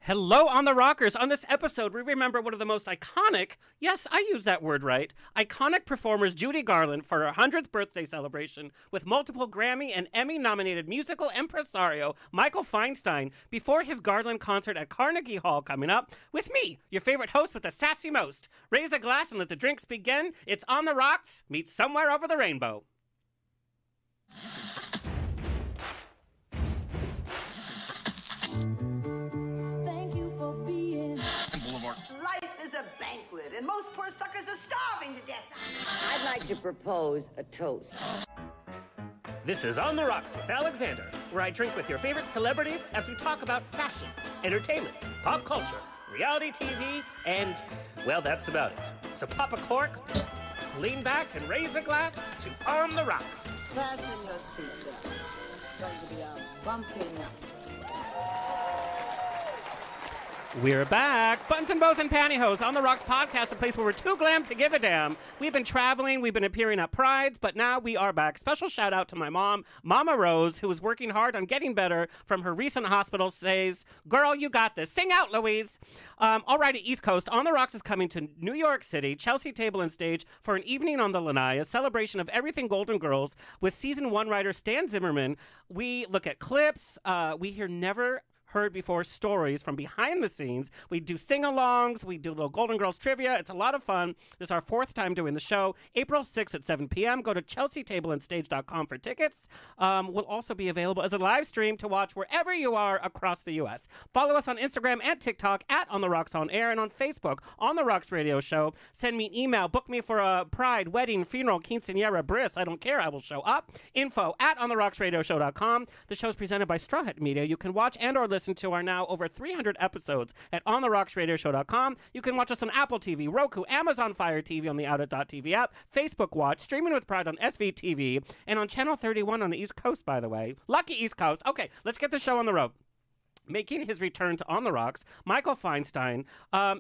Hello on the Rockers. On this episode, we remember one of the most iconic, yes, I use that word right, iconic performers, Judy Garland, for her 100th birthday celebration with multiple Grammy and Emmy nominated musical impresario Michael Feinstein before his Garland concert at Carnegie Hall coming up with me, your favorite host with the sassy most. Raise a glass and let the drinks begin. It's On the Rocks meets Somewhere Over the Rainbow. Life is a banquet, and most poor suckers are starving to death. I'd like to propose a toast. This is On the Rocks with Alexander, where I drink with your favorite celebrities as we talk about fashion, entertainment, pop culture, reality TV, and, well, that's about it. So pop a cork, lean back, and raise a glass to On the Rocks. Fasten your seatbelt. It's going to be a bumpy night. We're back. Buttons and bows and pantyhose on the Rocks podcast, a place where we're too glam to give a damn. We've been traveling, we've been appearing at Prides, but now we are back. Special shout out to my mom, Mama Rose, who is working hard on getting better from her recent hospital, says, girl, you got this. Sing out, Louise. Alrighty, East Coast. On the Rocks is coming to New York City, Chelsea Table and Stage for an evening on the Lanai, a celebration of everything Golden Girls with season 1 writer Stan Zimmerman. We look at clips. We hear never heard before stories from behind the scenes. We do sing-alongs. We do little Golden Girls trivia. It's a lot of fun. This is our 4th time doing the show. April 6th at 7 p.m. Go to chelseatableandstage.com for tickets. Will also be available as a live stream to watch wherever you are across the U.S. Follow us on Instagram and TikTok at On The Rocks On Air and on Facebook, On The Rocks Radio Show. Send me an email. Book me for a pride, wedding, funeral, quinceañera, bris. I don't care. I will show up. Info at OnTheRocksRadioShow.com. The show is presented by Straw Hat Media. You can watch and or listen to our now over 300 episodes at OnTheRocksRadioShow.com. You can watch us on Apple TV, Roku, Amazon Fire TV on the Out.TV app, Facebook Watch, streaming with Pride on SVTV, and on Channel 31 on the East Coast, by the way. Lucky East Coast. Okay, let's get the show on the road. Making his return to On the Rocks, Michael Feinstein,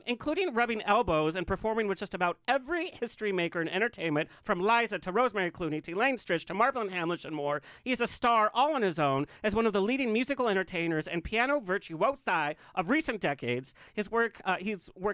including rubbing elbows and performing with just about every history maker in entertainment, from Liza to Rosemary Clooney to Elaine Stritch to Marvel and Hamlish and more. He's a star all on his own as one of the leading musical entertainers and piano virtuosi of recent decades. He's worked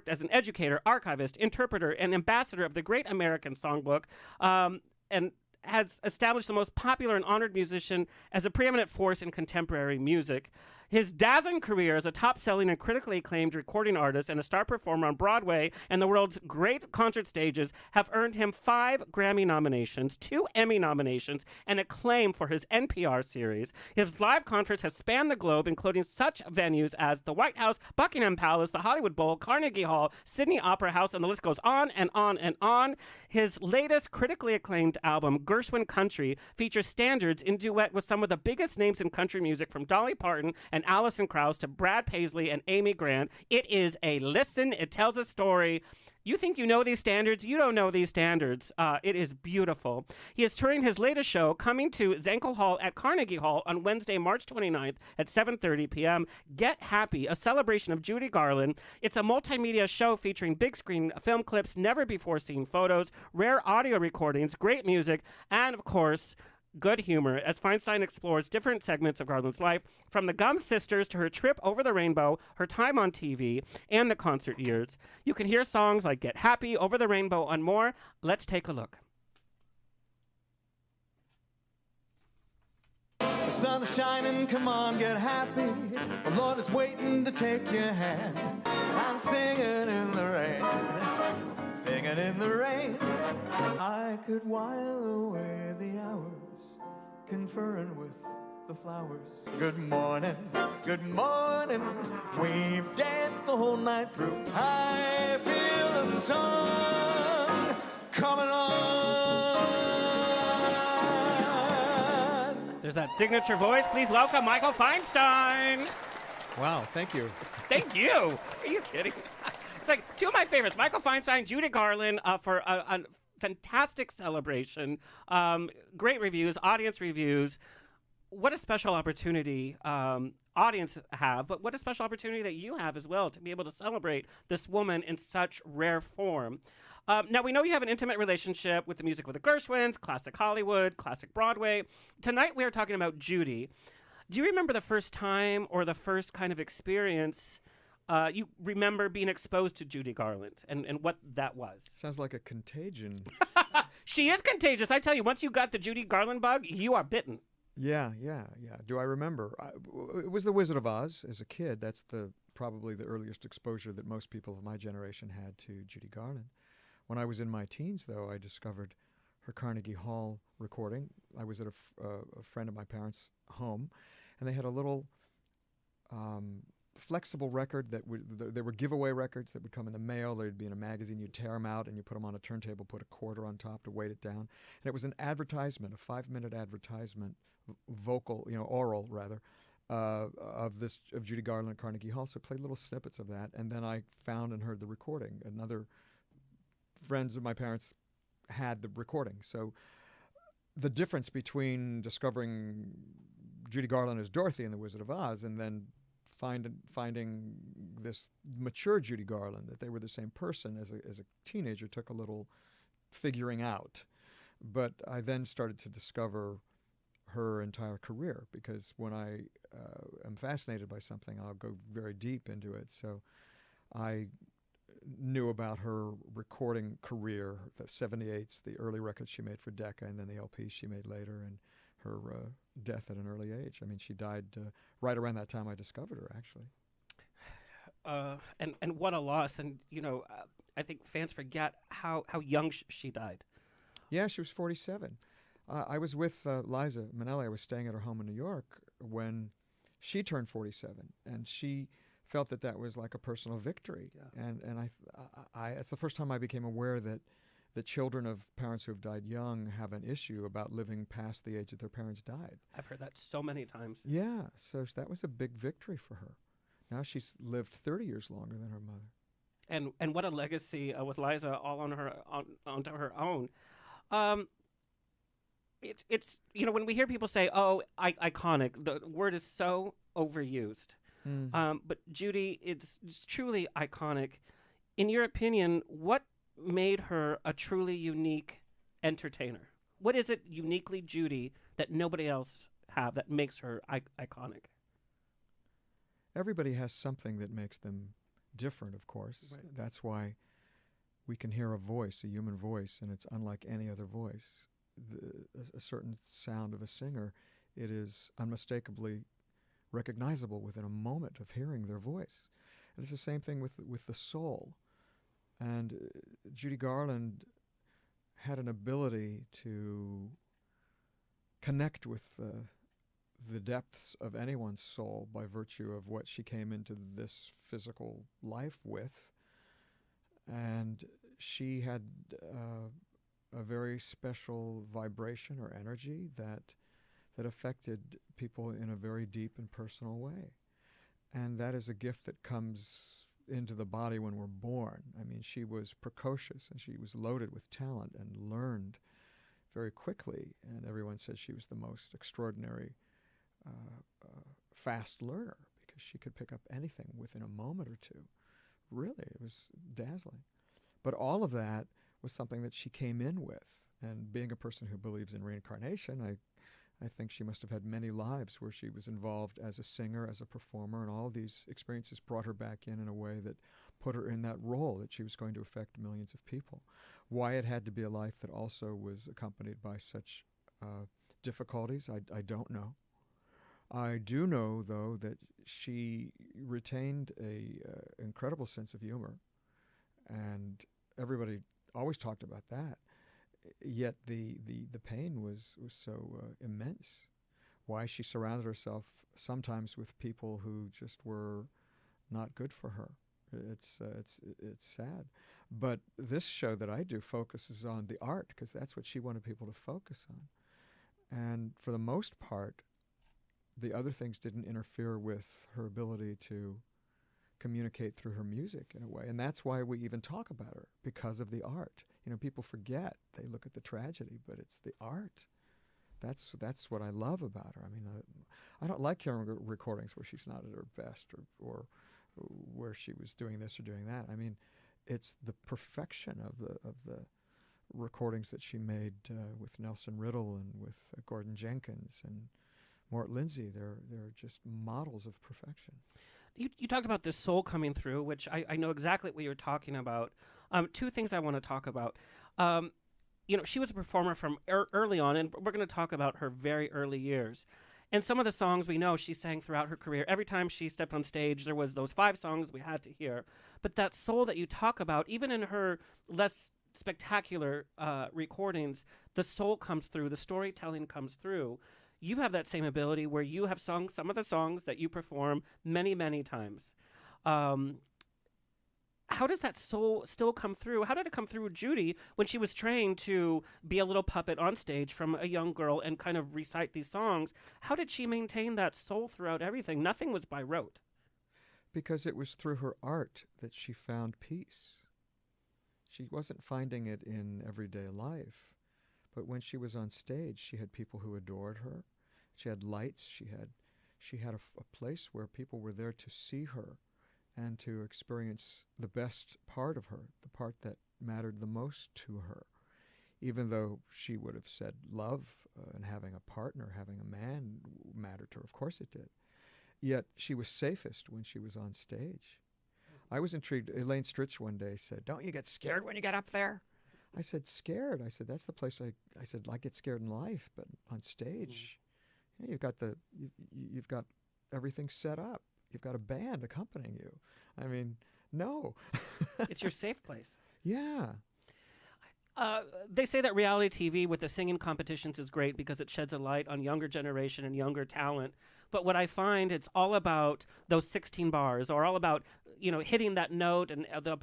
as an educator, archivist, interpreter, and ambassador of the Great American Songbook, and has established the most popular and honored musician as a preeminent force in contemporary music. His dazzling career as a top-selling and critically acclaimed recording artist and a star performer on Broadway and the world's great concert stages have earned him 5 Grammy nominations, 2 Emmy nominations, and acclaim for his NPR series. His live concerts have spanned the globe, including such venues as the White House, Buckingham Palace, the Hollywood Bowl, Carnegie Hall, Sydney Opera House, and the list goes on and on and on. His latest critically acclaimed album, Gershwin Country, features standards in duet with some of the biggest names in country music, from Dolly Parton and Alison Krauss to Brad Paisley and Amy Grant. It is a listen. It tells a story. You think you know these standards? You don't know these standards. It is beautiful. He is touring his latest show, coming to Zankel Hall at Carnegie Hall on Wednesday, March 29th at 7:30 p.m. Get Happy, a celebration of Judy Garland. It's a multimedia show featuring big screen film clips, never before seen photos, rare audio recordings, great music, and of course, good humor as Feinstein explores different segments of Garland's life, from the Gumm Sisters to her trip over the rainbow, her time on TV, and the concert years. You can hear songs like Get Happy, Over the Rainbow, and more. Let's take a look. The sun is shining, come on, get happy. The Lord is waiting to take your hand. I'm singing in the rain, singing in the rain. I could while away the hours, conferring with the flowers. Good morning, we've danced the whole night through. I feel the sun coming on. There's that signature voice. Please welcome Michael Feinstein. Wow, thank you. Thank you. Are you kidding? It's like 2 of my favorites, Michael Feinstein, Judy Garland, for a fantastic celebration. Great reviews, audience reviews. What a special opportunity audience have, but what a special opportunity that you have as well to be able to celebrate this woman in such rare form. Now, we know you have an intimate relationship with the music of the Gershwins, classic Hollywood, classic Broadway. Tonight we are talking about Judy. Do you remember the first time or the first kind of experience you remember being exposed to Judy Garland and what that was. Sounds like a contagion. She is contagious. I tell you, once you got the Judy Garland bug, you are bitten. Yeah. Do I remember? It was The Wizard of Oz as a kid. That's probably the earliest exposure that most people of my generation had to Judy Garland. When I was in my teens, though, I discovered her Carnegie Hall recording. I was at a friend of my parents' home, and they had a little flexible record there were giveaway records that would come in the mail. They'd be in a magazine. You'd tear them out and you put them on a turntable, put a quarter on top to weight it down. And it was an advertisement, a 5-minute advertisement, oral rather, of Judy Garland at Carnegie Hall. So I played little snippets of that, and then I found and heard the recording. Another friends of my parents had the recording. So the difference between discovering Judy Garland as Dorothy in The Wizard of Oz and then finding this mature Judy Garland, that they were the same person as a teenager, took a little figuring out. But I then started to discover her entire career, because when I am fascinated by something, I'll go very deep into it. So I knew about her recording career, the 78s, the early records she made for Decca, and then the LPs she made later, and her death at an early age. I mean, she died right around that time I discovered her, actually. And what a loss. And, I think fans forget how young she died. Yeah, she was 47. I was with Liza Minnelli. I was staying at her home in New York when she turned 47, and she felt that was like a personal victory. Yeah. And I it's the first time I became aware that the children of parents who have died young have an issue about living past the age that their parents died. I've heard that so many times. Yeah, so that was a big victory for her. Now she's lived 30 years longer than her mother. And what a legacy with Liza all onto her own. It's when we hear people say, "Oh, iconic," the word is so overused. But Judy, it's truly iconic. In your opinion, what made her a truly unique entertainer? What is it uniquely Judy that nobody else have that makes her iconic? Everybody has something that makes them different, of course. Right. That's why we can hear a voice, a human voice, and it's unlike any other voice. A certain sound of a singer, it is unmistakably recognizable within a moment of hearing their voice. And it's the same thing with the soul. And Judy Garland had an ability to connect with the depths of anyone's soul by virtue of what she came into this physical life with. And she had a very special vibration or energy that affected people in a very deep and personal way. And that is a gift that comes into the body when we're born. I mean, she was precocious and she was loaded with talent and learned very quickly. And everyone says she was the most extraordinary fast learner, because she could pick up anything within a moment or two. Really, it was dazzling. But all of that was something that she came in with. And being a person who believes in reincarnation, I think she must have had many lives where she was involved as a singer, as a performer, and all of these experiences brought her back in a way that put her in that role, that she was going to affect millions of people. Why it had to be a life that also was accompanied by such difficulties, I don't know. I do know, though, that she retained a incredible sense of humor, and everybody always talked about that. Yet the pain was so immense. Why she surrounded herself sometimes with people who just were not good for her. It's sad. But this show that I do focuses on the art, because that's what she wanted people to focus on. And for the most part, the other things didn't interfere with her ability to communicate through her music in a way. And that's why we even talk about her, because of the art. People forget. They look at the tragedy, but it's the art. That's what I love about her. I mean, I don't like hearing recordings where she's not at her best, or where she was doing this or doing that. I mean, it's the perfection of the recordings that she made with Nelson Riddle and with Gordon Jenkins and Mort Lindsay. They're just models of perfection. You talked about this soul coming through, which I know exactly what you're talking about. Two things I want to talk about. She was a performer from early on, and we're going to talk about her very early years. And some of the songs we know she sang throughout her career. Every time she stepped on stage, there was those 5 songs we had to hear. But that soul that you talk about, even in her less spectacular recordings, the soul comes through, the storytelling comes through. You have that same ability where you have sung some of the songs that you perform many, many times. How does that soul still come through? How did it come through with Judy when she was trained to be a little puppet on stage from a young girl and kind of recite these songs? How did she maintain that soul throughout everything? Nothing was by rote. Because it was through her art that she found peace. She wasn't finding it in everyday life. But when she was on stage, she had people who adored her. She had lights. She had a place where people were there to see her and to experience the best part of her, the part that mattered the most to her. Even though she would have said love and having a partner, having a man mattered to her. Of course it did. Yet she was safest when she was on stage. I was intrigued. Elaine Stritch one day said, "Don't you get scared when you get up there?" I said, "Scared?" I said, "That's the place I said, I get scared in life, but on stage, you've got everything set up. You've got a band accompanying you. I mean, no." It's your safe place. Yeah. They say that reality TV with the singing competitions is great because it sheds a light on younger generation and younger talent. But what I find, it's all about those 16 bars, or all about hitting that note and the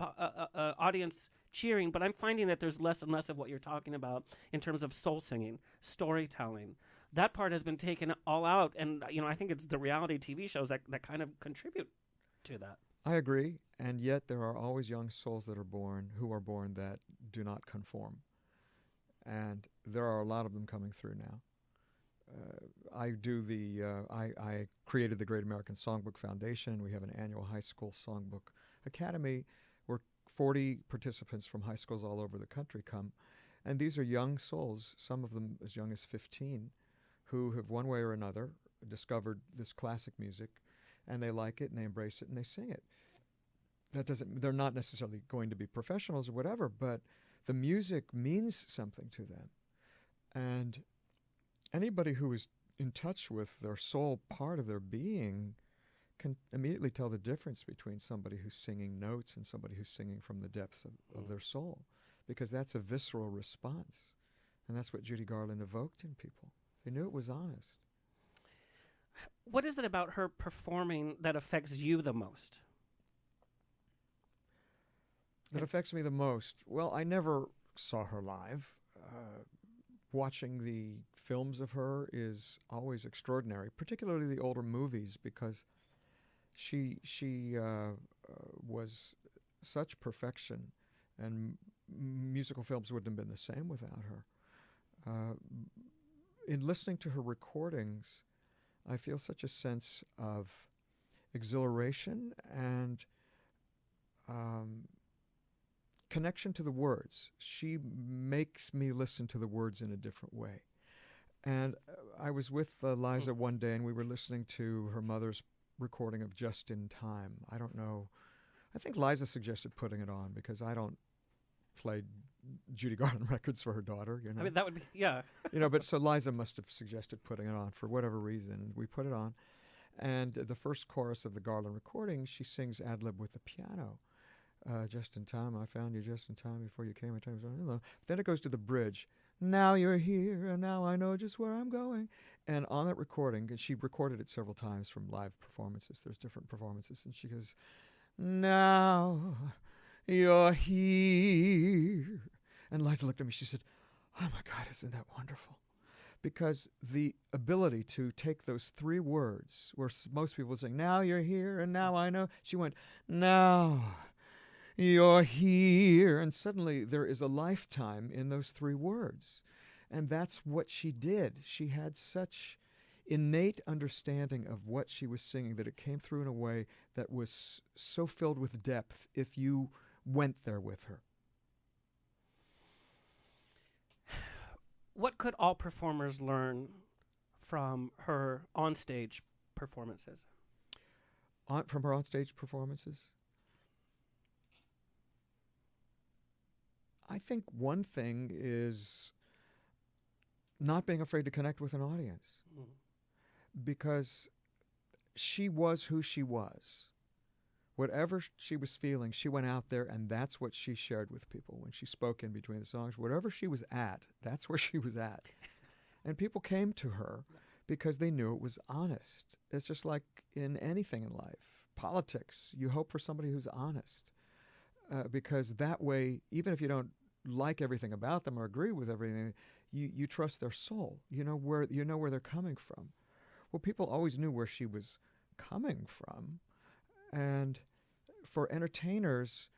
audience cheering. But I'm finding that there's less and less of what you're talking about in terms of soul singing, storytelling. That part has been taken all out, and I think it's the reality TV shows that kind of contribute to that. I agree, and yet there are always young souls that are born that do not conform, and there are a lot of them coming through now. I created the Great American Songbook Foundation. We have an annual high school songbook academy where 40 participants from high schools all over the country come, and these are young souls, some of them as young as 15, who have one way or another discovered this classic music, and they like it and they embrace it and they sing it. They're not necessarily going to be professionals or whatever, but the music means something to them. And anybody who is in touch with their soul part of their being can immediately tell the difference between somebody who's singing notes and somebody who's singing from the depths of their soul, because that's a visceral response. And that's what Judy Garland evoked in people. They knew it was honest. What is it about her performing that affects you the most? That affects me the most? Well, I never saw her live. Watching the films of her is always extraordinary, particularly the older movies, because she was such perfection, and musical films wouldn't have been the same without her. In listening to her recordings, I feel such a sense of exhilaration and connection to the words. She makes me listen to the words in a different way. And I was with Liza one day, and we were listening to her mother's recording of Just in Time. I don't know. I think Liza suggested putting it on because I don't play Judy Garland records for her daughter. I mean, that would be, yeah. But so Liza must have suggested putting it on for whatever reason. And we put it on. And the first chorus of the Garland recording, she sings ad-lib with the piano. Just in time, I found you just in time before you came. Then it goes to the bridge. Now you're here, and now I know just where I'm going. And on that recording, and she recorded it several times from live performances. There's different performances. And she goes, now you're here. And Liza looked at me. She said, "Oh, my God, isn't that wonderful?" Because the ability to take those 3 words, where most people would say, now you're here, and now I know. She went, now you're here. And suddenly there is a lifetime in those 3 words. And that's what she did. She had such innate understanding of what she was singing that it came through in a way that was so filled with depth if you went there with her. What could all performers learn from her onstage performances? from her onstage performances, I think one thing is not being afraid to connect with an audience, because she was who she was. Whatever she was feeling, she went out there, and that's what she shared with people when she spoke in between the songs. Whatever she was at, that's where she was at. And people came to her because they knew it was honest. It's just like in anything in life. Politics, you hope for somebody who's honest, because that way, even if you don't like everything about them or agree with everything, you trust their soul. You know where they're coming from. Well, people always knew where she was coming from, and for entertainers,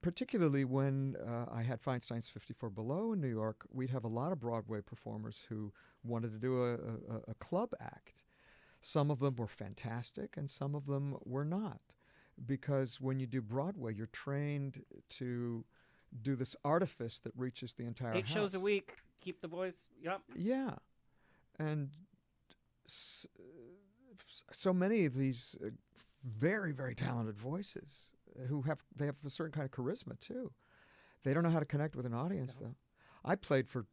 particularly when I had Feinstein's 54 Below in New York, we'd have a lot of Broadway performers who wanted to do a club act. Some of them were fantastic, and some of them were not, because when you do Broadway, you're trained to do this artifice that reaches the entire 8 house. shows a week, keep the voice. Yep. Yeah, and so many of these very, very talented voices they have a certain kind of charisma too. They don't know how to connect with an audience though. I played for,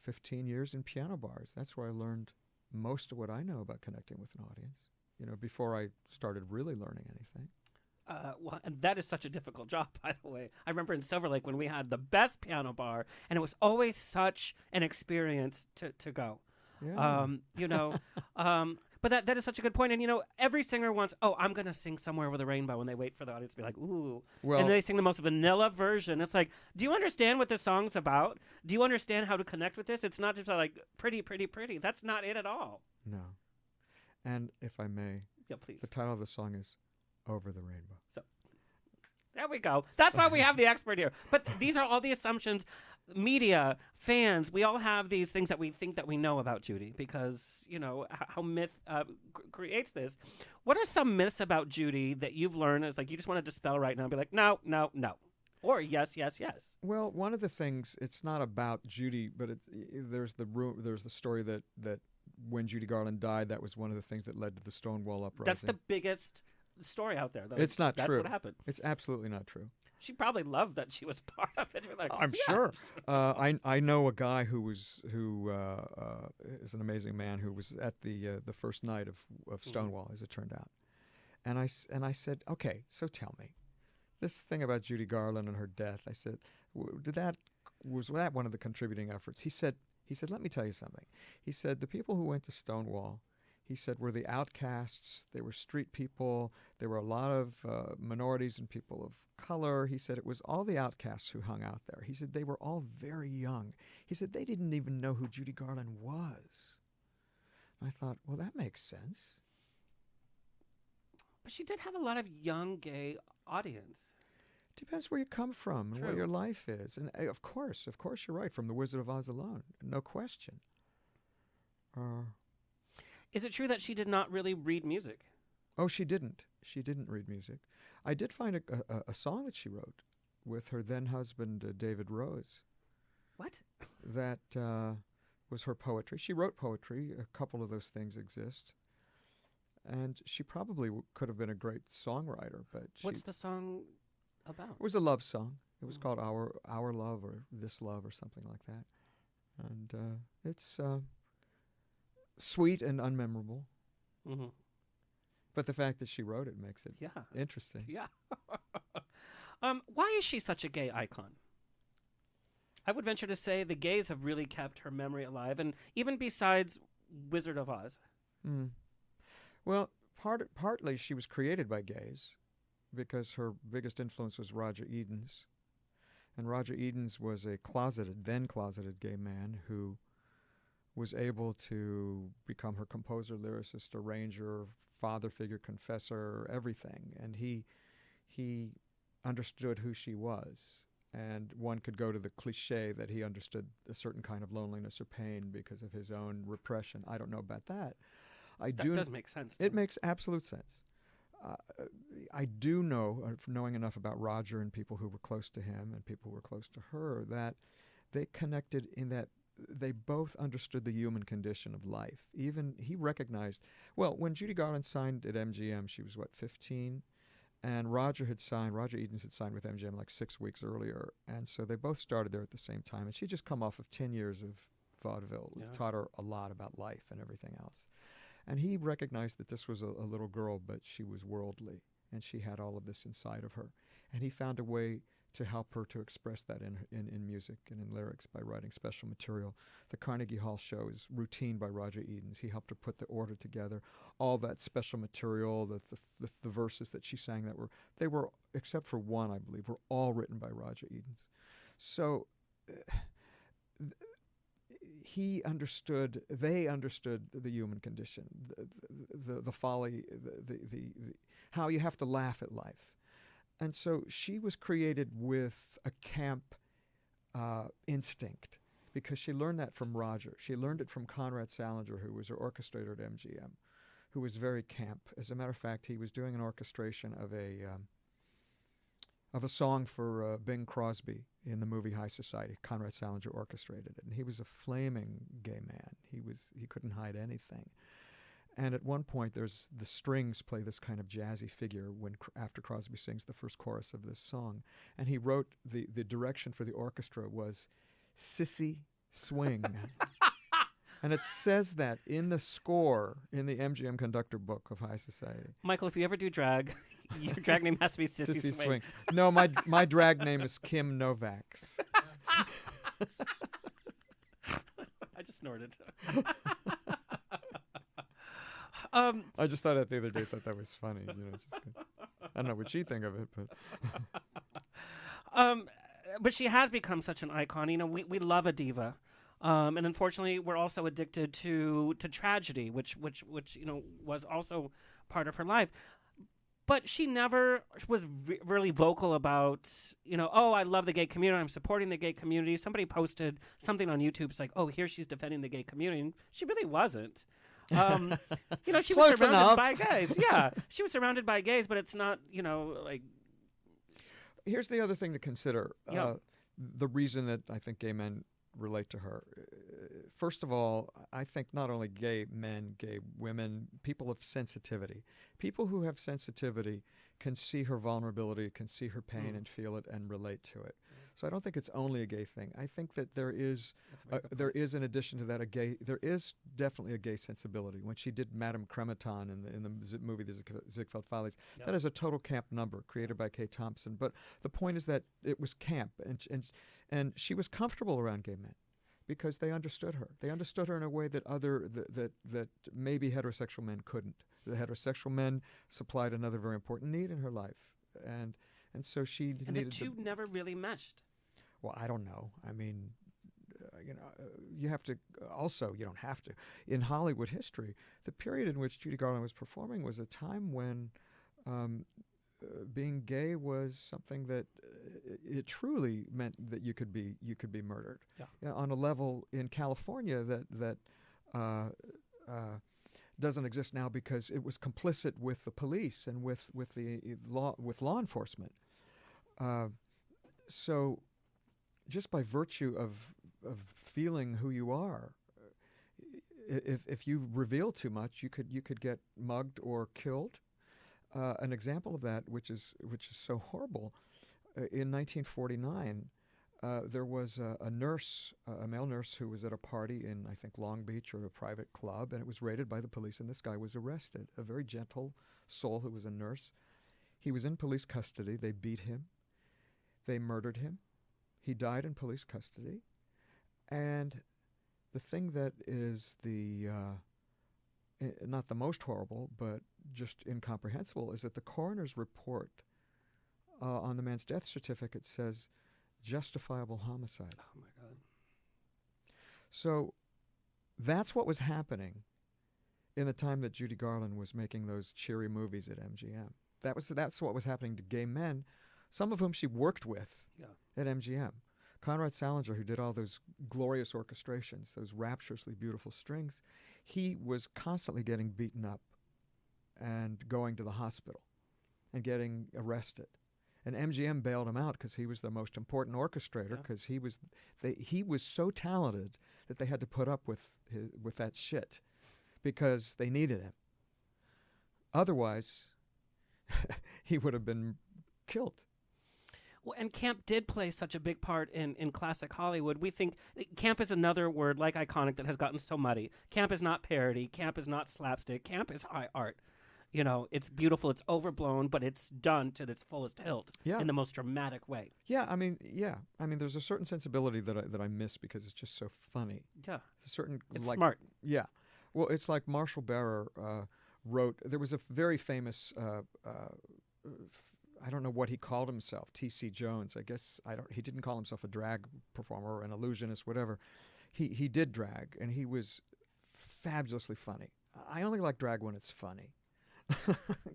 15 years in piano bars. That's where I learned most of what I know about connecting with an audience. Before I started really learning anything. Well, and that is such a difficult job, by the way. I remember in Silver Lake when we had the best piano bar, and it was always such an experience to go. Yeah. But that is such a good point. And, every singer wants, I'm going to sing Somewhere Over the Rainbow, and they wait for the audience to be like, ooh. Well, and they sing the most vanilla version. It's like, do you understand what this song's about? Do you understand how to connect with this? It's not just like, pretty, pretty, pretty. That's not it at all. No. And if I may, Yeah, please. the title of the song is Over the Rainbow. So there we go. That's why we have the expert here. But these are all the assumptions. Media, fans, we all have these things that we think that we know about Judy because, how myth creates this. What are some myths about Judy that you've learned is like you just want to dispel right now and be like, no, no, no. Or yes, yes, yes. Well, one of the things, it's not about Judy, but there's the story that when Judy Garland died, that was one of the things that led to the Stonewall uprising. That's the biggest story out there. It's not true. That's what happened. It's absolutely not true. She probably loved that she was part of it. We're like, I'm yes. sure. I know a guy who is an amazing man who was at the first night of Stonewall, as it turned out, and I said, okay, so tell me, this thing about Judy Garland and her death. I said, was that one of the contributing efforts? He said, let me tell you something. He said the people who went to Stonewall, he said, were the outcasts. They were street people. There were a lot of minorities and people of color. He said it was all the outcasts who hung out there. He said they were all very young. He said they didn't even know who Judy Garland was. And I thought, well, that makes sense. But she did have a lot of young gay audience. Depends where you come from and True. what your life is. And of course you're right, from The Wizard of Oz alone, no question. Is it true that she did not really read music? Oh, she didn't. She didn't read music. I did find a song that she wrote with her then husband, David Rose. What? That was her poetry. She wrote poetry. A couple of those things exist. And she probably could have been a great songwriter. But What's the song about? It was a love song. It was called Our Love or This Love or something like that. And it's sweet and unmemorable. Mm-hmm. But the fact that she wrote it makes it interesting. Yeah. Why is she such a gay icon? I would venture to say the gays have really kept her memory alive, and even besides Wizard of Oz. Mm. Well, partly she was created by gays because her biggest influence was Roger Edens. And Roger Edens was a then closeted gay man who was able to become her composer, lyricist, arranger, father figure, confessor, everything. And he understood who she was. And one could go to the cliche that he understood a certain kind of loneliness or pain because of his own repression. I don't know about that. That does make sense. It makes absolute sense. I do know, knowing enough about Roger and people who were close to him and people who were close to her, that they connected in that they both understood the human condition of life. Even he recognized, well, when Judy Garland signed at MGM, she was, 15? And Roger Edens had signed with MGM like 6 weeks earlier. And so they both started there at the same time. And she'd just come off of 10 years of vaudeville. It taught her a lot about life and everything else. And he recognized that this was a little girl, but she was worldly. And she had all of this inside of her. And he found a way to help her to express that in music and in lyrics by writing special material. The Carnegie Hall show is routine by Roger Edens. He helped her put the order together. All that special material, the verses that she sang, they were, except for one, I believe, were all written by Roger Edens. So they understood the human condition, the folly, the how you have to laugh at life. And so she was created with a camp instinct because she learned that from Roger. She learned it from Conrad Salinger, who was her orchestrator at MGM, who was very camp. As a matter of fact, he was doing an orchestration of a song for Bing Crosby in the movie High Society. Conrad Salinger orchestrated it, and he was a flaming gay man. He couldn't hide anything. And at one point, there's the strings play this kind of jazzy figure after Crosby sings the first chorus of this song. And he wrote the direction for the orchestra was Sissy Swing. And it says that in the score in the MGM conductor book of High Society. Michael, if you ever do drag, your drag name has to be Sissy Swing. No, my drag name is Kim Novaks. I just snorted. I just thought that the other day. Thought that was funny. I don't know what she think of it, but. But she has become such an icon. We love a diva, and unfortunately, we're also addicted to tragedy, which was also part of her life. But she never was really vocal about, oh, I love the gay community. I'm supporting the gay community. Somebody posted something on YouTube. It's like, oh, here she's defending the gay community. And she really wasn't. She was surrounded by gays. Yeah, she was surrounded by gays, but it's not, like. Here's the other thing to consider. The reason that I think gay men relate to her. First of all, I think not only gay men, gay women, people of sensitivity. People who have sensitivity can see her vulnerability, can see her pain and feel it and relate to it. So I don't think it's only a gay thing. I think that there is in addition to that there is definitely a gay sensibility. When she did Madame Cremeton in the movie The Ziegfeld Follies, that is a total camp number created by Kay Thompson. But the point is that it was camp, and she was comfortable around gay men because they understood her. They understood her in a way that that maybe heterosexual men couldn't. The heterosexual men supplied another very important need in her life, and so she needed. And the two never really meshed. Well, I don't know. I mean, you have to. Also, you don't have to. In Hollywood history, the period in which Judy Garland was performing was a time when being gay was something that it truly meant that you could be murdered. On a level in California that doesn't exist now because it was complicit with the police and with law enforcement. So, just by virtue of feeling who you are, if you reveal too much, you could get mugged or killed. An example of that, which is so horrible, in 1949, there was a nurse, a male nurse, who was at a party in, I think, Long Beach or a private club, and it was raided by the police, and this guy was arrested. A very gentle soul who was a nurse. He was in police custody. They beat him. They murdered him. He died in police custody. And the thing that is not the most horrible, but just incomprehensible, is that the coroner's report on the man's death certificate says justifiable homicide. Oh, my God. So that's what was happening in the time that Judy Garland was making those cheery movies at MGM. That's what was happening to gay men, some of whom she worked with at MGM. Conrad Salinger, who did all those glorious orchestrations, those rapturously beautiful strings, he was constantly getting beaten up and going to the hospital and getting arrested. And MGM bailed him out because he was the most important orchestrator, because he was so talented that they had to put up with that shit because they needed him. Otherwise, he would have been killed. Well, and camp did play such a big part in classic Hollywood. We think camp is another word like iconic that has gotten so muddy. Camp is not parody. Camp is not slapstick. Camp is high art. You know, it's beautiful, it's overblown, but it's done to its fullest hilt in the most dramatic way. Yeah, I mean, there's a certain sensibility that I miss because it's just so funny. Yeah. It's smart. Yeah. Well, it's like Marshall Barer wrote, there was a very famous, I don't know what he called himself, T.C. Jones. I guess, he didn't call himself a drag performer or an illusionist, whatever. He did drag, and he was fabulously funny. I only like drag when it's funny.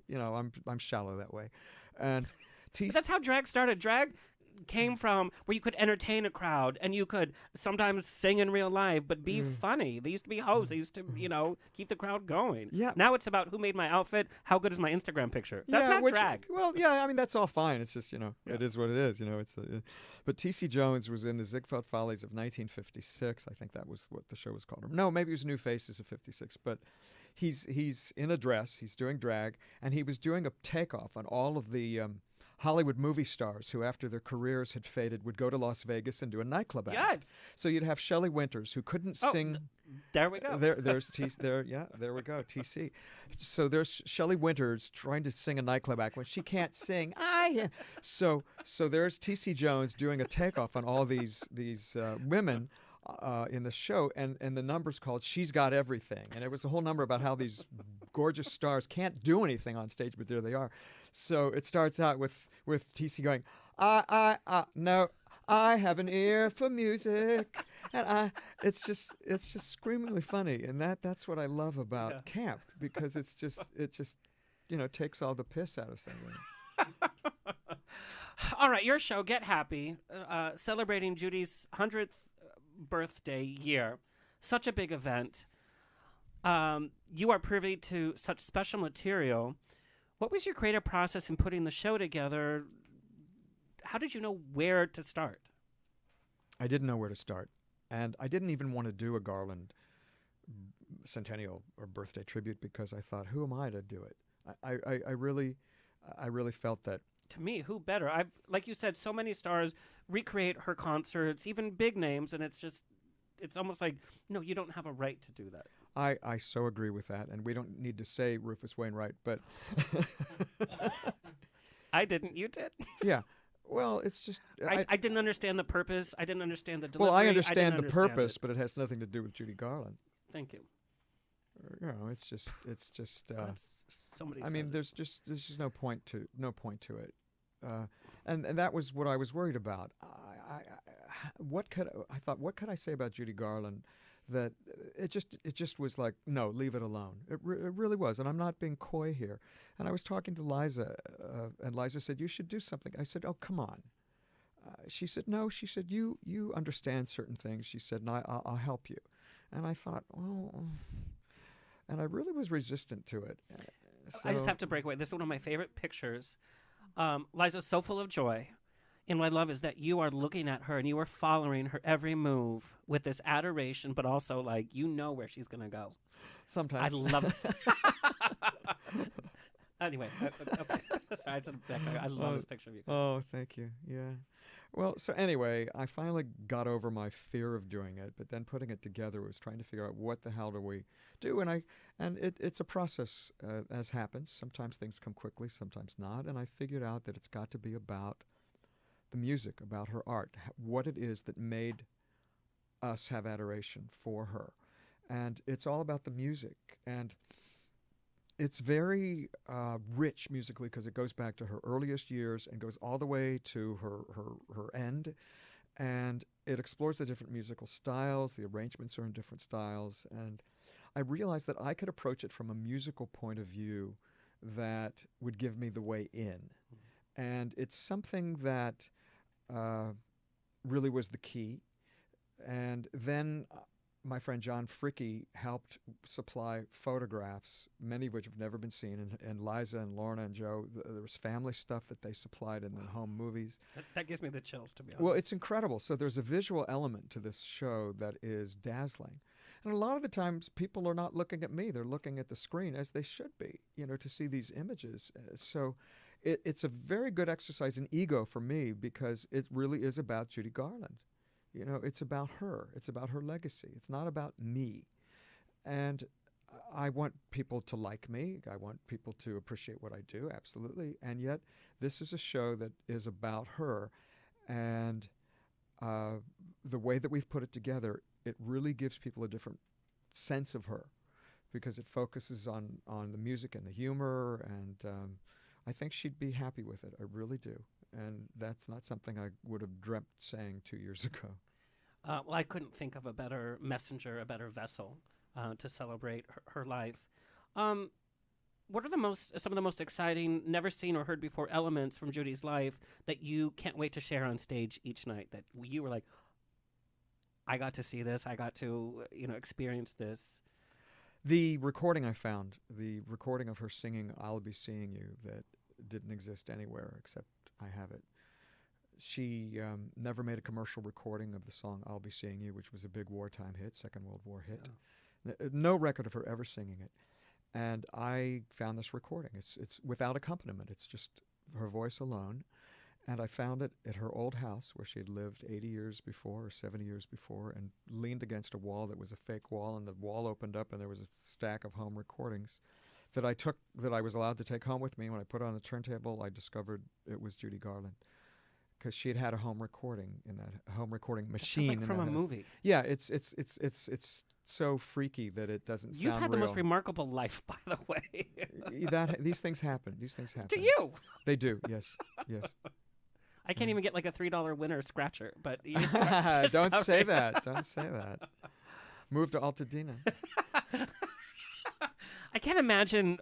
You know, I'm shallow that way, and but that's how drag started. Drag came from where you could entertain a crowd and you could sometimes sing in real life, but be funny. They used to be hosts. They used to, you know, keep the crowd going. Yeah. Now it's about who made my outfit, how good is my Instagram picture. That's not drag. Well, yeah, I mean that's all fine. It's just, you know, it is what it is. You know, but T.C. Jones was in the Ziegfeld Follies of 1956. I think that was what the show was called. No, maybe it was New Faces of 56. But he's in a dress. He's doing drag, and he was doing a takeoff on all of the Hollywood movie stars who, after their careers had faded, would go to Las Vegas and do a nightclub act. Yes. So you'd have Shelley Winters, who couldn't sing. There we go. There we go. TC. So there's Shelley Winters trying to sing a nightclub act when she can't sing. So there's T.C. Jones doing a takeoff on all these women in the show, and the number's called "She's Got Everything," and it was a whole number about how these gorgeous stars can't do anything on stage, but there they are. So it starts out with TC going, no, I have an ear for music, and it's just screamingly funny, and that's what I love about camp, because it just you know, takes all the piss out of something. All right, your show, Get Happy, celebrating Judy's 100th birthday year. Such a big event. You are privy to such special material. What was your creative process in putting the show together? How did you know where to start? I didn't know where to start. And I didn't even want to do a Garland centennial or birthday tribute because I thought, who am I to do it? I really felt that. To me, who better? Like you said, so many stars recreate her concerts, even big names, and it's almost like, no, you don't have a right to do that. I so agree with that, and we don't need to say Rufus Wainwright, but I didn't. You did. Yeah. Well, it's just I didn't understand the purpose. I didn't understand the delivery. Well, I understand the purpose, but it has nothing to do with Judy Garland. Thank you. You know, it's just. Somebody. I mean, there's just no point to it, and that was what I was worried about. What could I say about Judy Garland? That it just was like, no, leave it alone. It really was, and I'm not being coy here. And I was talking to Liza, and Liza said, you should do something. I said, oh, come on. She said, no. She said, you understand certain things. She said, and I'll help you. And I thought, oh, and I really was resistant to it. I just have to break away. This is one of my favorite pictures. Liza's so full of joy. And what I love is that you are looking at her and you are following her every move with this adoration, but also like, you know where she's going to go. Sometimes. I love it. Anyway, okay. Sorry, I love this picture of you. Oh, thank you. Yeah. Well, so anyway, I finally got over my fear of doing it, but then putting it together was trying to figure out what the hell do we do, and it's a process, as happens. Sometimes things come quickly, sometimes not, and I figured out that it's got to be about the music, about her art, what it is that made us have adoration for her. And it's all about the music. And it's very rich musically because it goes back to her earliest years and goes all the way to her end. And it explores the different musical styles. The arrangements are in different styles. And I realized that I could approach it from a musical point of view that would give me the way in. And it's something that really was the key. And then my friend John Fricke helped supply photographs, many of which have never been seen, and Liza and Lorna and Joe, there was family stuff that they supplied and then home movies. That gives me the chills, to be honest. Well, it's incredible. So there's a visual element to this show that is dazzling. And a lot of the times people are not looking at me, they're looking at the screen, as they should be, to see these images. So it's a very good exercise in ego for me, because it really is about Judy Garland. It's about her. It's about her legacy. It's not about me. And I want people to like me. I want people to appreciate what I do, absolutely. And yet, this is a show that is about her. And the way that we've put it together, it really gives people a different sense of her, because it focuses on the music and the humor. And I think she'd be happy with it. I really do. And that's not something I would have dreamt saying 2 years ago. Well, I couldn't think of a better messenger, a better vessel to celebrate her life. What are some of the most exciting, never seen or heard before elements from Judy's life that you can't wait to share on stage each night? That you were like, I got to see this, I got to experience this. The recording I found, the recording of her singing "I'll Be Seeing You," that didn't exist anywhere except I have it. She never made a commercial recording of the song "I'll Be Seeing You," which was a big wartime hit, Second World War hit. Yeah. No record of her ever singing it. And I found this recording. It's without accompaniment. It's just her voice alone. And I found it at her old house where she had lived 80 years before or 70 years before, and leaned against a wall that was a fake wall, and the wall opened up and there was a stack of home recordings that I was allowed to take home with me. When I put it on a turntable, I discovered it was Judy Garland, because she had a home recording in that home recording machine. Sounds like from a movie. Yeah, it's so freaky that it doesn't sound real. You've had the most remarkable life, by the way. These things happen. These things happen. To you? They do. Yes. Yes. I can't even get like a $3 winner scratcher, but don't say that. Don't say that. Move to Altadena. I can't imagine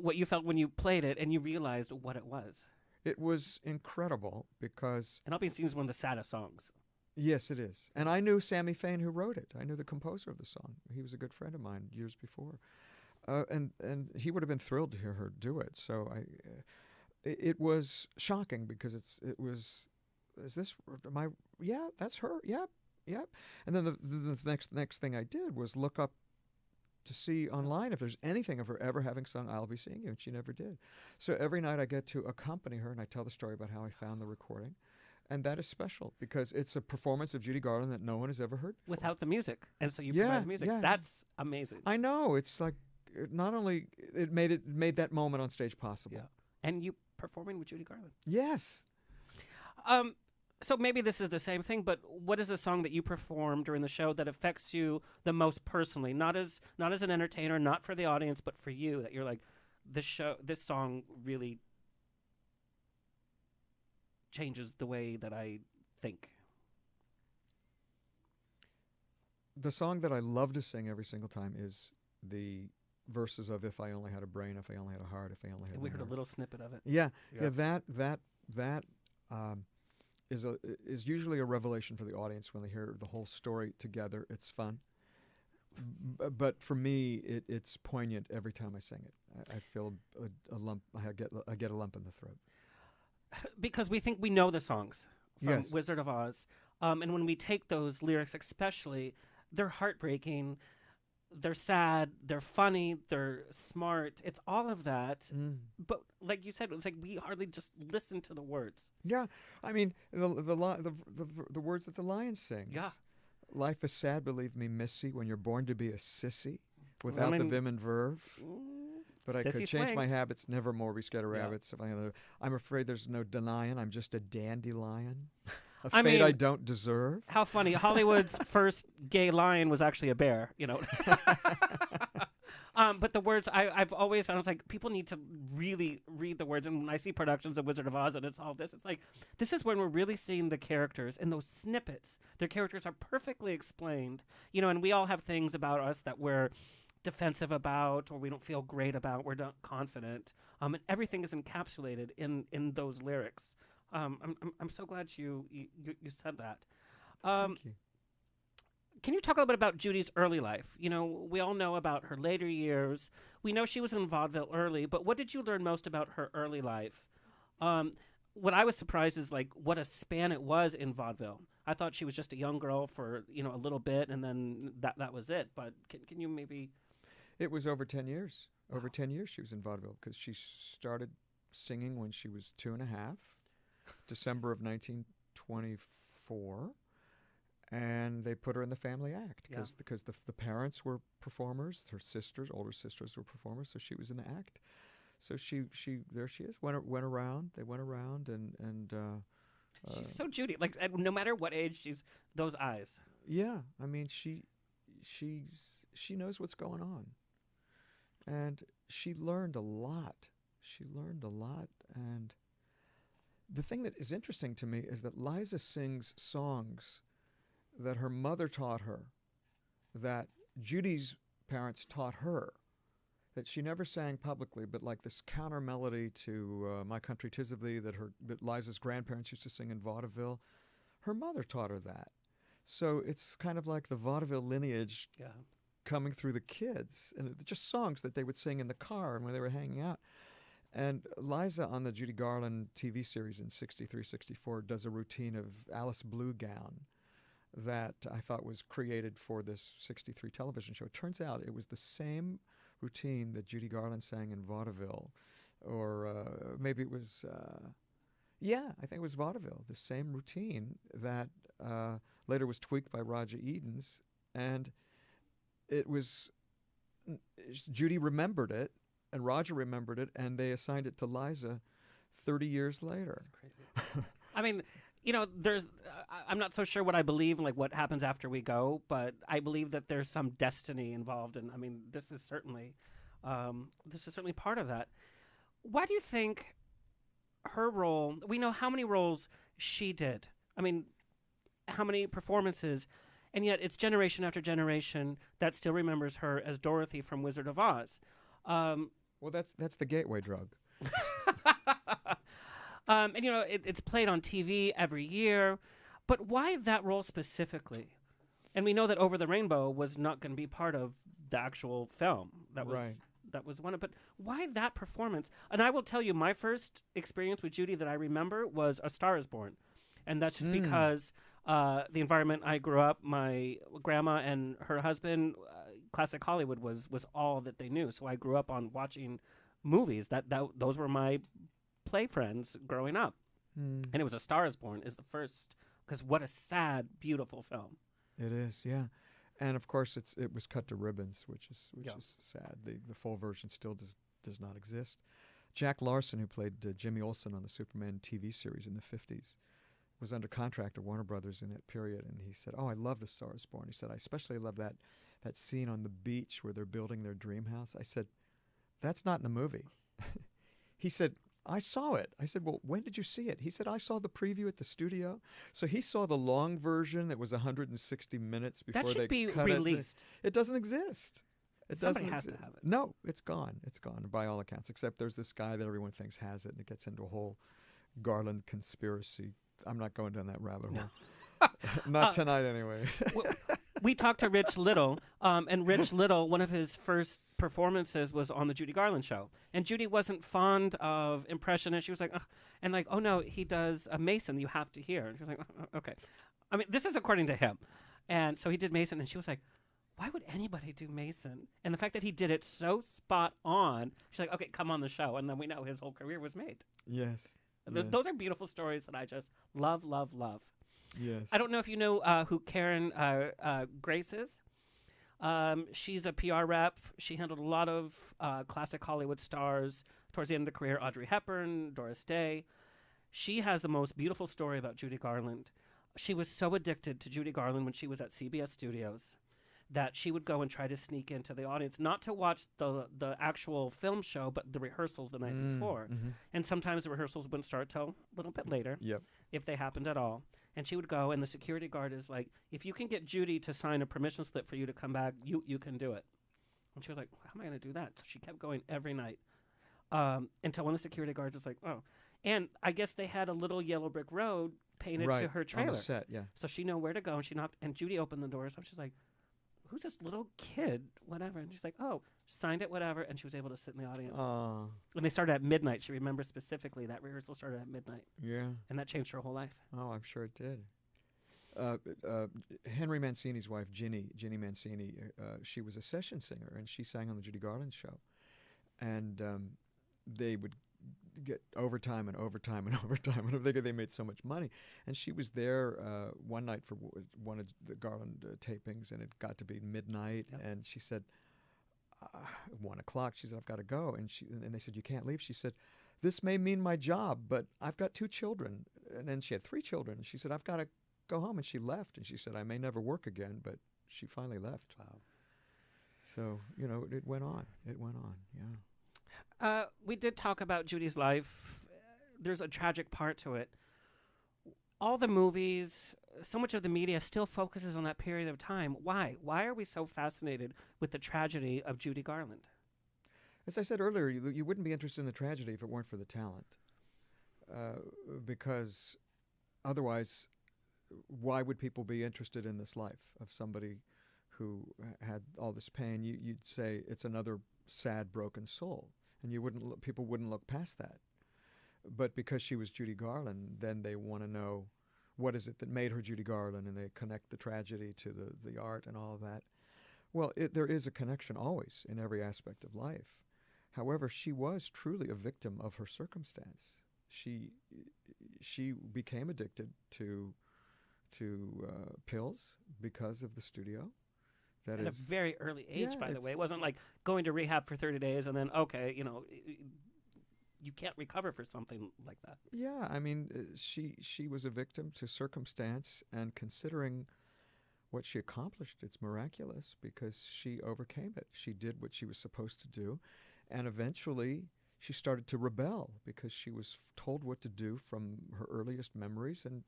what you felt when you played it and you realized what it was. It was incredible because... And I'll Be Seen is one of the saddest songs. Yes, it is. And I knew Sammy Fain, who wrote it. I knew the composer of the song. He was a good friend of mine years before. And he would have been thrilled to hear her do it. So it was shocking, because that's her? Yep. And then the next thing I did was look up to see online if there's anything of her ever having sung "I'll Be Seeing You," and she never did. So every night I get to accompany her, and I tell the story about how I found the recording. And that is special, because it's a performance of Judy Garland that no one has ever heard before. Without the music. And so you provide the music. Yeah. That's amazing. I know. It's like, not only it made that moment on stage possible. Yeah. And you performing with Judy Garland. Yes. So maybe this is the same thing, but what is the song that you perform during the show that affects you the most personally? Not as an entertainer, not for the audience, but for you, that you're like, this song really changes the way that I think. The song that I love to sing every single time is the verses of "If I Only Had a Brain, If I Only Had a Heart, If I Only Had a We heard heart." a little snippet of it. Yeah. That is usually a revelation for the audience when they hear the whole story together. It's fun. But for me, it's poignant every time I sing it. I feel a lump. I get a lump in the throat. Because we think we know the songs from Yes. Wizard of Oz. And when we take those lyrics especially, they're heartbreaking, they're sad, they're funny, they're smart. It's all of that. But like you said, it's like we hardly just listen to the words. Yeah. I mean, the words that the lion sings. Yeah. Life is sad, believe me, missy, when you're born to be a sissy, without the vim and verve. But I could Sissy change swing. my habits, never more be scared of Yeah. rabbits. I'm afraid there's no denying I'm just a dandelion, a I fate mean, I don't deserve. How funny. Hollywood's first gay lion was actually a bear, But the words, I've always found, it's like, people need to really read the words. And when I see productions of Wizard of Oz and it's all this, it's like, this is when we're really seeing the characters in those snippets. Their characters are perfectly explained, and we all have things about us that we're defensive about, or we don't feel great about, we're not confident. And everything is encapsulated in those lyrics. I'm so glad you said that. Thank you. Can you talk a little bit about Judy's early life? You know, we all know about her later years. We know she was in vaudeville early, but what did you learn most about her early life? What I was surprised is like what a span it was in vaudeville. I thought she was just a young girl for, you know, a little bit, and then that was it. But can you maybe? It was over 10 years. Over 10 years she was in vaudeville because she started singing when she was 2.5, December of 1924. And they put her in the family act because the parents were performers. Her sisters, older sisters, were performers, so she was in the act. So she there she is. Went around. They went around and She's so Judy. Like no matter what age, she's those eyes. Yeah, I mean she knows what's going on, and she learned a lot. And the thing that is interesting to me is that Liza sings songs that her mother taught her, that Judy's parents taught her, that she never sang publicly, but like this counter melody to My Country 'Tis of Thee that Liza's grandparents used to sing in vaudeville. Her mother taught her that. So it's kind of like the vaudeville lineage coming through the kids, and just songs that they would sing in the car and when they were hanging out. And Liza on the Judy Garland TV series in 63, 64 does a routine of Alice Blue Gown that I thought was created for this 63 television show. It turns out it was the same routine that Judy Garland sang in vaudeville, or maybe it was, I think it was vaudeville, the same routine that later was tweaked by Roger Edens, and it was, Judy remembered it, and Roger remembered it, and they assigned it to Liza 30 years later. That's crazy. I mean, you know, I'm not so sure what I believe, like what happens after we go, but I believe that there's some destiny involved. And I mean, this is certainly part of that. Why do you think her role, we know how many roles she did. I mean, how many performances, and yet it's generation after generation that still remembers her as Dorothy from Wizard of Oz. Well, that's the gateway drug. And, you know, it's played on TV every year. But why that role specifically? And we know that Over the Rainbow was not going to be part of the actual film. That was one of, but why that performance? And I will tell you, my first experience with Judy that I remember was A Star is Born. And that's just because the environment I grew up, my grandma and her husband, classic Hollywood was all that they knew. So I grew up on watching movies. Those were my play friends growing up. And it was A Star is Born is the first, because what a sad, beautiful film. It is, yeah. And of course it was cut to ribbons, which is sad. The full version still does not exist. Jack Larson, who played Jimmy Olsen on the Superman TV series in the 50s, was under contract at Warner Brothers in that period, and he said, "Oh, I loved A Star is Born." He said, "I especially love that scene on the beach where they're building their dream house." I said, "That's not in the movie." He said, "I saw it." I said, "Well, when did you see it?" He said, "I saw the preview at the studio." So he saw the long version that was 160 minutes before that should they be cut released. It doesn't exist. Somebody has to have it. No, it's gone. It's gone by all accounts, except there's this guy that everyone thinks has it, and it gets into a whole Garland conspiracy. I'm not going down that rabbit hole. Not tonight, anyway. We talked to Rich Little, and Rich Little, one of his first performances was on the Judy Garland show. And Judy wasn't fond of impressionists. She was like, ugh. And like, oh no, he does a Mason, you have to hear. And she was like, okay. I mean, this is according to him. And so he did Mason, and she was like, why would anybody do Mason? And the fact that he did it so spot on, she's like, okay, come on the show. And then we know his whole career was made. Yes. Those are beautiful stories that I just love, love, love. Yes. I don't know if you know who Karen Grace is. She's a PR rep. She handled a lot of classic Hollywood stars towards the end of the career. Audrey Hepburn, Doris Day. She has the most beautiful story about Judy Garland. She was so addicted to Judy Garland when she was at CBS Studios that she would go and try to sneak into the audience, not to watch the actual film show, but the rehearsals the night before. Mm-hmm. And sometimes the rehearsals wouldn't start till a little bit later, if they happened at all. And she would go, and the security guard is like, if you can get Judy to sign a permission slip for you to come back, you can do it. And she was like, how am I going to do that? So she kept going every night until one of the security guards was like, oh. And I guess they had a little yellow brick road painted right, to her trailer. on the set, yeah. So she knew where to go, and she knocked, and Judy opened the door. So she's like, "Who's this little kid?" Whatever, and she's like, "Oh," signed it, whatever, and she was able to sit in the audience. And they started at midnight. She remembers specifically that rehearsal started at midnight, Yeah. and that changed her whole life. Oh, I'm sure it did. Henry Mancini's wife, Ginny Mancini, she was a session singer, and she sang on the Judy Garland show. And they would get overtime and overtime and overtime, and they made so much money. And she was there one night for one of the Garland tapings, and it got to be midnight, and she said, 1 o'clock, she said, "I've got to go." And they said, "You can't leave." She said, "This may mean my job, but I've got 2 children." And then she had 3 children. And she said, "I've got to go home." And she left. And she said, "I may never work again," but she finally left. Wow. So, it went on. It went on, yeah. We did talk about Judy's life. There's a tragic part to it. All the movies, so much of the media still focuses on that period of time. Why? Why are we so fascinated with the tragedy of Judy Garland? As I said earlier, you wouldn't be interested in the tragedy if it weren't for the talent. Because otherwise, why would people be interested in this life of somebody who had all this pain? You'd say it's another sad, broken soul, and people wouldn't look past that. But because she was Judy Garland, then they want to know what is it that made her Judy Garland, and they connect the tragedy to the art and all of that. Well, there is a connection always in every aspect of life. However, she was truly a victim of her circumstance. She became addicted to pills because of the studio. That At is a very early age, yeah, by the way. It wasn't like going to rehab for 30 days and then, okay, you can't recover for something like that. Yeah, I mean, she was a victim to circumstance, and considering what she accomplished, it's miraculous because she overcame it. She did what she was supposed to do, and eventually she started to rebel because she was told what to do from her earliest memories, and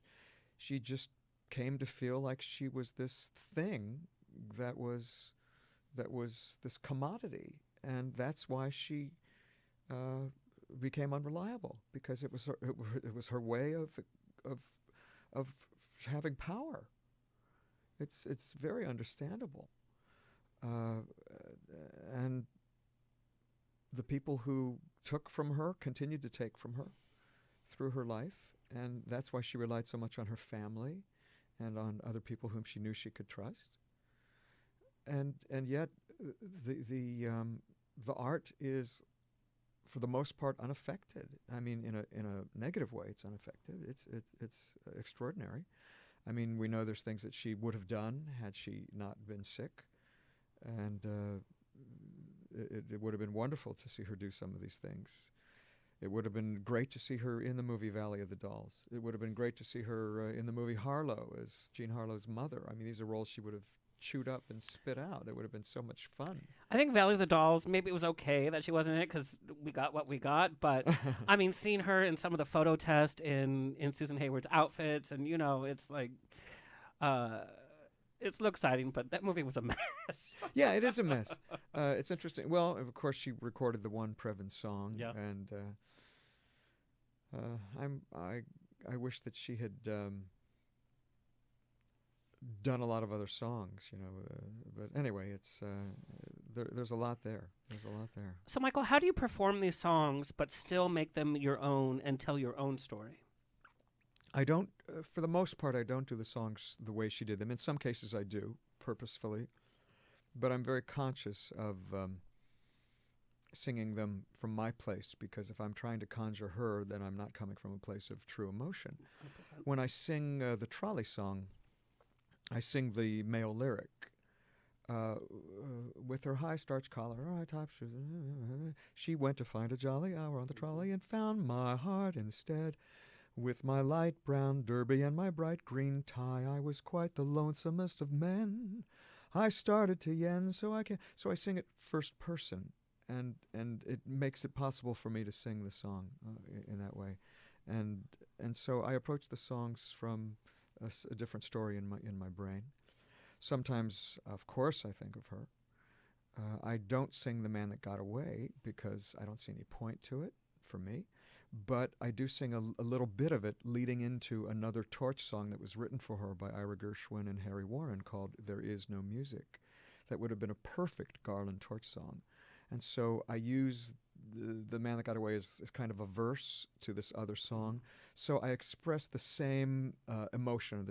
she just came to feel like she was this thing that was this commodity, and that's why she became unreliable, because it was her way of having power. It's very understandable, and the people who took from her continued to take from her through her life, and that's why she relied so much on her family and on other people whom she knew she could trust. And yet the art is, for the most part, unaffected. I mean, in a negative way, it's unaffected. It's extraordinary. I mean, we know there's things that she would have done had she not been sick, and it would have been wonderful to see her do some of these things. It would have been great to see her in the movie Valley of the Dolls. It would have been great to see her in the movie Harlow as Jean Harlow's mother. I mean, these are roles she would have chewed up and spit out. It would have been so much fun. I think Valley of the Dolls, maybe it was okay that she wasn't in it because we got what we got. But, I mean, seeing her in some of the photo test in Susan Hayward's outfits, and, it's like, it's exciting, but that movie was a mess. Yeah, it is a mess. It's interesting. Well, of course, she recorded the one Previn song. Yeah. And I wish that she had done a lot of other songs, but anyway, it's there's a lot there. There's a lot there. So, Michael, how do you perform these songs but still make them your own and tell your own story? I don't, for the most part, I don't do the songs the way she did them. In some cases I do, purposefully, but I'm very conscious of singing them from my place, because if I'm trying to conjure her, then I'm not coming from a place of true emotion. 100%. When I sing the trolley song, I sing the male lyric. With her high starched collar, her high top shoes, she went to find a jolly hour on the trolley and found my heart instead. With my light brown derby and my bright green tie, I was quite the lonesomest of men. I started to yen, so I sing it first person, and it makes it possible for me to sing the song in that way, and so I approach the songs from a different story in my brain. Sometimes, of course, I think of her. I don't sing The Man That Got Away because I don't see any point to it for me. But I do sing a little bit of it leading into another Torch song that was written for her by Ira Gershwin and Harry Warren called There Is No Music. That would have been a perfect Garland Torch song. And so I use the Man That Got Away as kind of a verse to this other song. So I express the same emotion,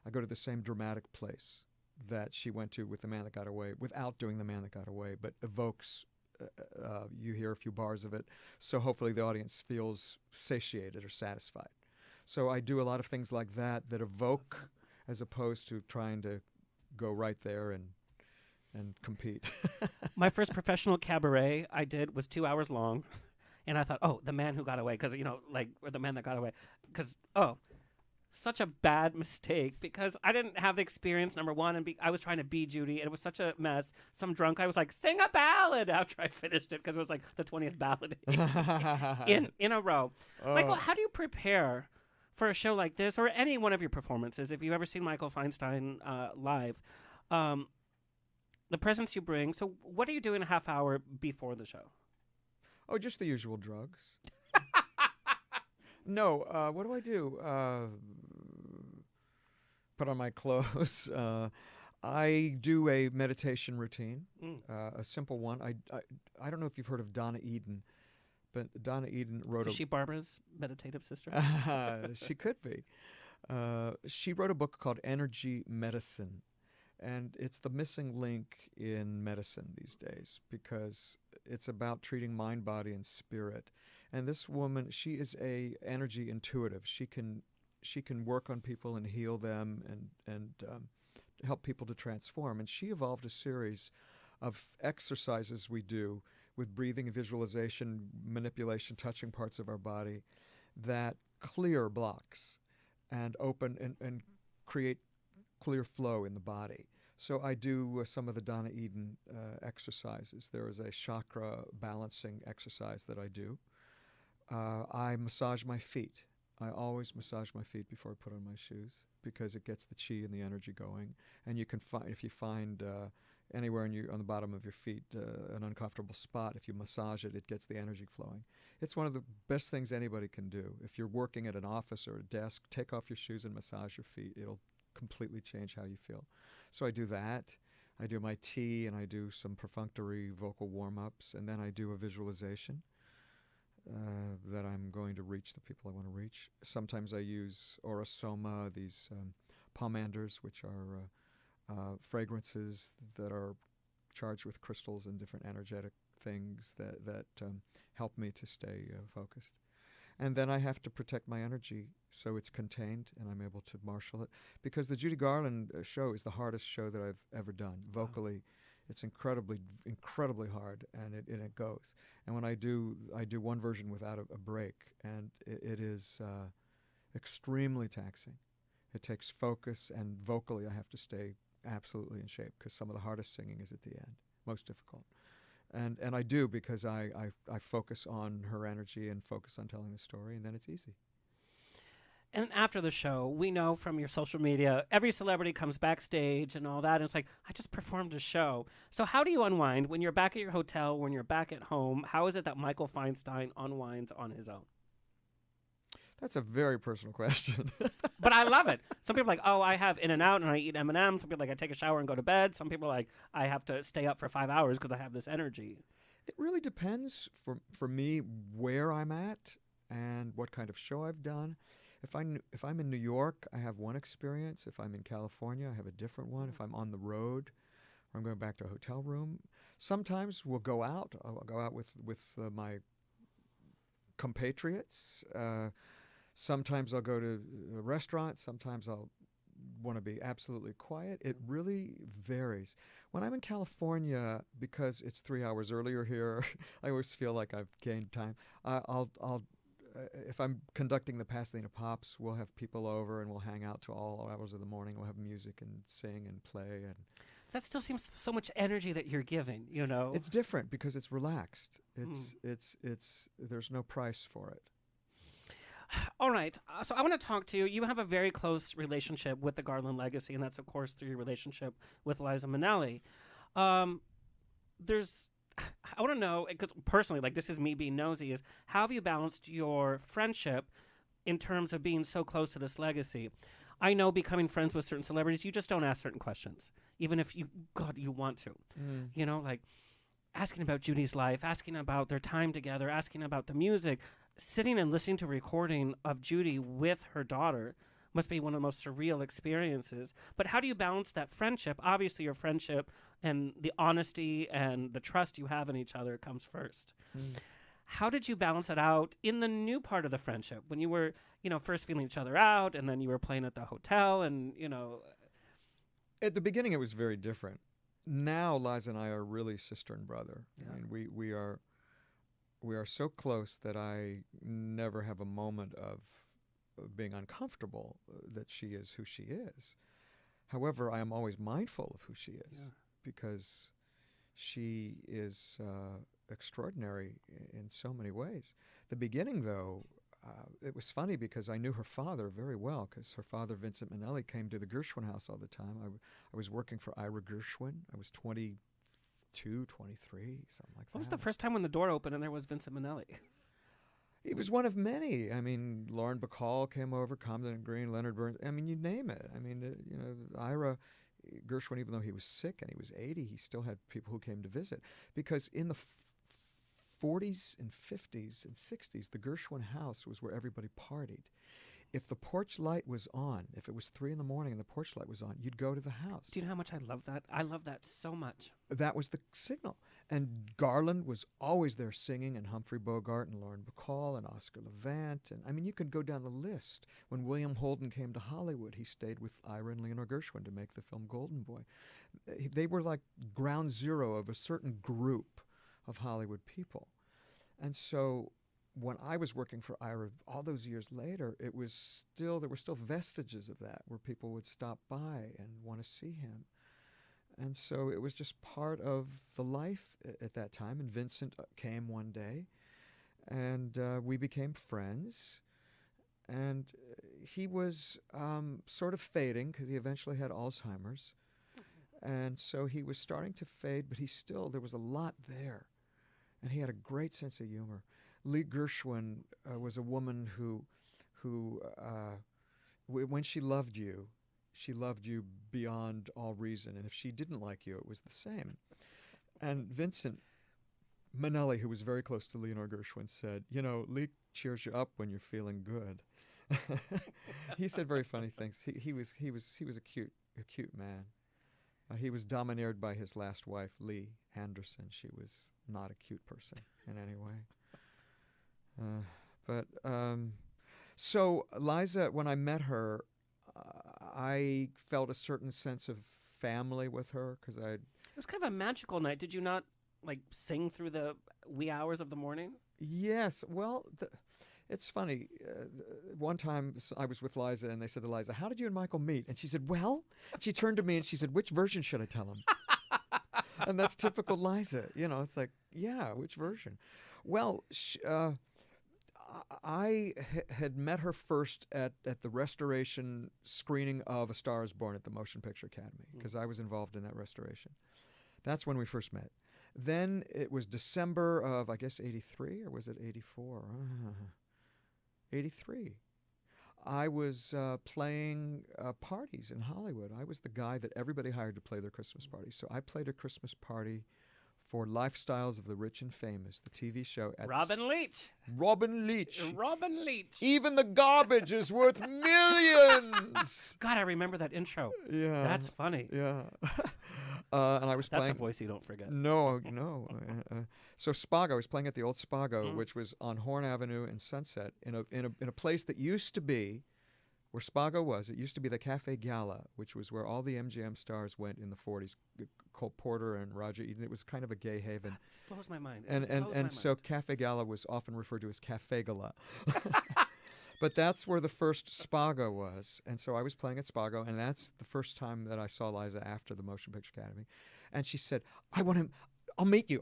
I go to the same dramatic place that she went to with The Man That Got Away without doing The Man That Got Away, but evokes, you hear a few bars of it, so hopefully the audience feels satiated or satisfied. So I do a lot of things like that evoke as opposed to trying to go right there and compete. My first professional cabaret I did was 2 hours long, and I thought, oh, The Man Who Got Away, because, or The Man That Got Away, because, such a bad mistake, because I didn't have the experience, number one, and I was trying to be Judy, and it was such a mess. Some drunk, I was like, sing a ballad after I finished it, because it was like the 20th ballad in a row. Michael, how do you prepare for a show like this, or any one of your performances, if you've ever seen Michael Feinstein live? The presence you bring. So what do you do in a half hour before the show? Oh, just the usual drugs. No, what do I do? Put on my clothes. I do a meditation routine, a simple one. I don't know if you've heard of Donna Eden, but Donna Eden wrote Is she Barbara's meditative sister? She could be. She wrote a book called Energy Medicine. And it's the missing link in medicine these days because it's about treating mind, body, and spirit. And this woman, she is a energy intuitive. She can work on people and heal them and help people to transform. And she evolved a series of exercises we do with breathing and visualization, manipulation, touching parts of our body that clear blocks and open and create clear flow in the body. So I do some of the Donna Eden exercises. There is a chakra balancing exercise that I do. I massage my feet. I always massage my feet before I put on my shoes because it gets the chi and the energy going. And you can find, if you find anywhere on the bottom of your feet an uncomfortable spot, if you massage it, it gets the energy flowing. It's one of the best things anybody can do. If you're working at an office or a desk, take off your shoes and massage your feet. It'll completely change how you feel. So I do that. I do my tea and I do some perfunctory vocal warm-ups, and then I do a visualization that I'm going to reach the people I want to reach. Sometimes I use Orasoma, these pomanders, which are fragrances that are charged with crystals and different energetic things that help me to stay focused. And then I have to protect my energy so it's contained and I'm able to marshal it. Because the Judy Garland show is the hardest show that I've ever done. Vocally, it's incredibly, incredibly hard, and it goes. And when I do one version without a break, and it is extremely taxing. It takes focus, and vocally I have to stay absolutely in shape because some of the hardest singing is at the end, most difficult. And I do because I focus on her energy and focus on telling the story, and then it's easy. And after the show, we know from your social media, every celebrity comes backstage and all that, and it's like, I just performed a show. So how do you unwind when you're back at your hotel, when you're back at home? How is it that Michael Feinstein unwinds on his own? That's a very personal question. But I love it. Some people are like, oh, I have In-N-Out and I eat M&M's. Some people are like, I take a shower and go to bed. Some people are like, I have to stay up for 5 hours because I have this energy. It really depends for me where I'm at and what kind of show I've done. If I'm in New York, I have one experience. If I'm in California, I have a different one. If I'm on the road, or I'm going back to a hotel room. Sometimes we'll go out. I'll go out with my compatriots. Sometimes I'll go to a restaurant. Sometimes I'll want to be absolutely quiet. It really varies. When I'm in California, because it's 3 hours earlier here, I always feel like I've gained time. If I'm conducting the Pasadena Pops, we'll have people over and we'll hang out till all hours of the morning. We'll have music and sing and play. And that still seems so much energy that you're giving, you know? It's different because it's relaxed. It's there's no price for it. All right. So I want to talk to you. You have a very close relationship with the Garland legacy, and that's, of course, through your relationship with Liza Minnelli. There's I want to know, because personally, like this is me being nosy, is how have you balanced your friendship in terms of being so close to this legacy? I know becoming friends with certain celebrities, you just don't ask certain questions, even if you want to. You know, like asking about Judy's life, asking about their time together, asking about the music, sitting and listening to a recording of Judy with her daughter must be one of the most surreal experiences. But how do you balance that friendship? Obviously, your friendship and the honesty and the trust you have in each other comes first. How did you balance it out in the new part of the friendship when you were, first feeling each other out, and then you were playing at the hotel, and At the beginning, it was very different. Now, Liza and I are really sister and brother. Yeah. I mean, we are so close that I never have a moment of being uncomfortable that she is who she is. However, I am always mindful of who she is because she is extraordinary in so many ways. The beginning, though, it was funny because I knew her father very well because her father, Vincent Minnelli, came to the Gershwin house all the time. I was working for Ira Gershwin. I was 22, 23, something like that. What was the first time when the door opened and there was Vincent Minnelli? He was one of many. I mean, Lauren Bacall came over, Comden and Green, Leonard Burns. I mean, you name it. I mean, Ira Gershwin, even though he was sick and he was 80, he still had people who came to visit. Because in the 40s and 50s and 60s, the Gershwin house was where everybody partied. If the porch light was on, if it was 3 in the morning and the porch light was on, you'd go to the house. Do you know how much I love that? I love that so much. That was the signal. And Garland was always there singing, and Humphrey Bogart and Lauren Bacall and Oscar Levant. And I mean, you could go down the list. When William Holden came to Hollywood, he stayed with Ira and Leonore Gershwin to make the film Golden Boy. They were like ground zero of a certain group of Hollywood people. And so when I was working for Ira all those years later, there were still vestiges of that where people would stop by and want to see him. And so it was just part of the life at that time. And Vincent came one day, and we became friends. And he was sort of fading because he eventually had Alzheimer's. And so he was starting to fade, but there was a lot there. And he had a great sense of humor. Lee Gershwin was a woman who when she loved you beyond all reason. And if she didn't like you, it was the same. And Vincent Minnelli, who was very close to Leonore Gershwin, said, Lee cheers you up when you're feeling good. He said very funny things. He was a cute man. He was domineered by his last wife, Lee Anderson. She was not a cute person in any way. So Liza, when I met her, I felt a certain sense of family with her because It was kind of a magical night. Did you not sing through the wee hours of the morning? Yes. Well, it's funny. One time I was with Liza, and they said to Liza, "How did you and Michael meet?" And she said, "Well," she turned to me and she said, "Which version should I tell him?" And that's typical Liza. It's like, yeah, which version? Well, I had met her first at the restoration screening of A Star Is Born at the Motion Picture Academy because I was involved in that restoration. That's when we first met. Then it was December of, I guess, 83, or was it 84? 83. I was playing parties in Hollywood. I was the guy that everybody hired to play their Christmas party. So I played a Christmas party for Lifestyles of the Rich and Famous, the TV show. Robin Leach. Robin Leach. Robin Leach. Even the garbage is worth millions. God, I remember that intro. Yeah. That's funny. Yeah. And I was That's playing. a voice you don't forget. No. So Spago, I was playing at the old Spago, which was on Horn Avenue in Sunset, in a place that used to be where Spago was. It used to be the Cafe Gala, which was where all the MGM stars went in the 40s. Cole Porter and Roger Eden. It was kind of a gay haven. God, this blows my mind. And so Cafe Gala was often referred to as Cafe Gala. But that's where the first Spago was. And so I was playing at Spago, and that's the first time that I saw Liza after the Motion Picture Academy. And she said, "I want him. I'll meet you.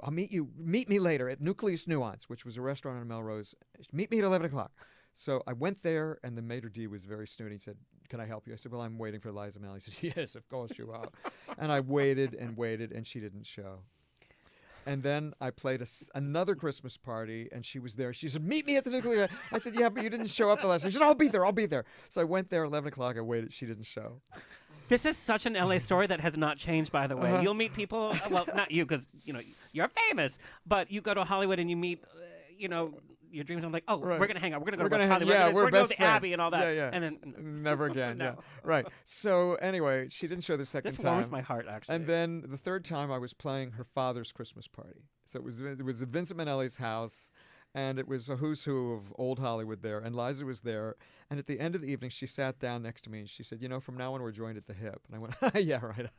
Meet me later at Nucleus Nuance," which was a restaurant on Melrose. "Meet me at 11 o'clock. So I went there, and the maitre d' was very snooty. He said, "Can I help you?" I said, "Well, I'm waiting for Liza Minnelli." He said, "Yes, of course you are." And I waited, and she didn't show. And then I played another Christmas party, and she was there. She said, "Meet me at the nuclear." I said, "Yeah, but you didn't show up the last time." She said, "I'll be there. I'll be there." So I went there 11 o'clock. I waited. She didn't show. This is such an LA story that has not changed, by the way. You'll meet people, well, not you, because, you're famous, but you go to Hollywood and you meet, your dreams. I'm like, oh, Right. we're going to hang out. We're going to go We're to West gonna Hollywood. hang- yeah, we're we're going to go best to Abbey friends. and all that. Yeah, yeah. And then, Never again. No. Yeah. Right. So anyway, she didn't show the second this time. warms my heart, actually. And then the third time, I was playing her father's Christmas party. So it was at Vincent Minnelli's house, and it was a who's who of old Hollywood there. And Liza was there. And at the end of the evening, she sat down next to me and she said, "From now on, we're joined at the hip." And I went, "Yeah, right."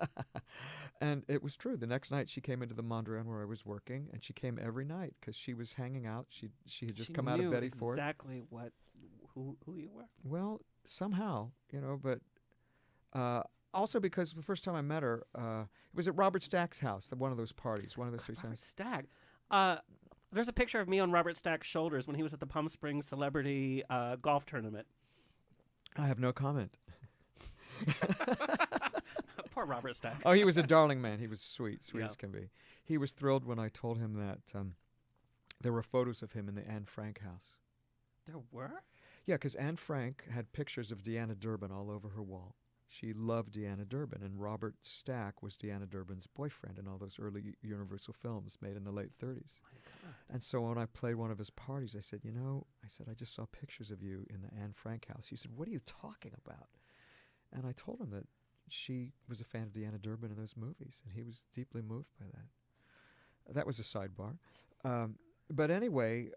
And it was true. The next night, she came into the Mondrian where I was working, and she came every night because she was hanging out. She had just come out of Betty Ford. Exactly who you were. Well, somehow, but also because the first time I met her, it was at Robert Stack's house at one of those parties, one of those 3 Robert times. Stack. There's a picture of me on Robert Stack's shoulders when he was at the Palm Springs Celebrity Golf Tournament. I have no comment. Poor Robert Stack. Oh, he was a darling man. He was sweet Yeah. as can be. He was thrilled when I told him that there were photos of him in the Anne Frank house. There were? Yeah, because Anne Frank had pictures of Deanna Durbin all over her wall. She loved Deanna Durbin, and Robert Stack was Deanna Durbin's boyfriend in all those early Universal films made in the late 30s. And so when I played one of his parties, I said, I just saw pictures of you in the Anne Frank house. He said, "What are you talking about?" And I told him that she was a fan of Deanna Durbin in those movies, and he was deeply moved by that. That was a sidebar. But anyway,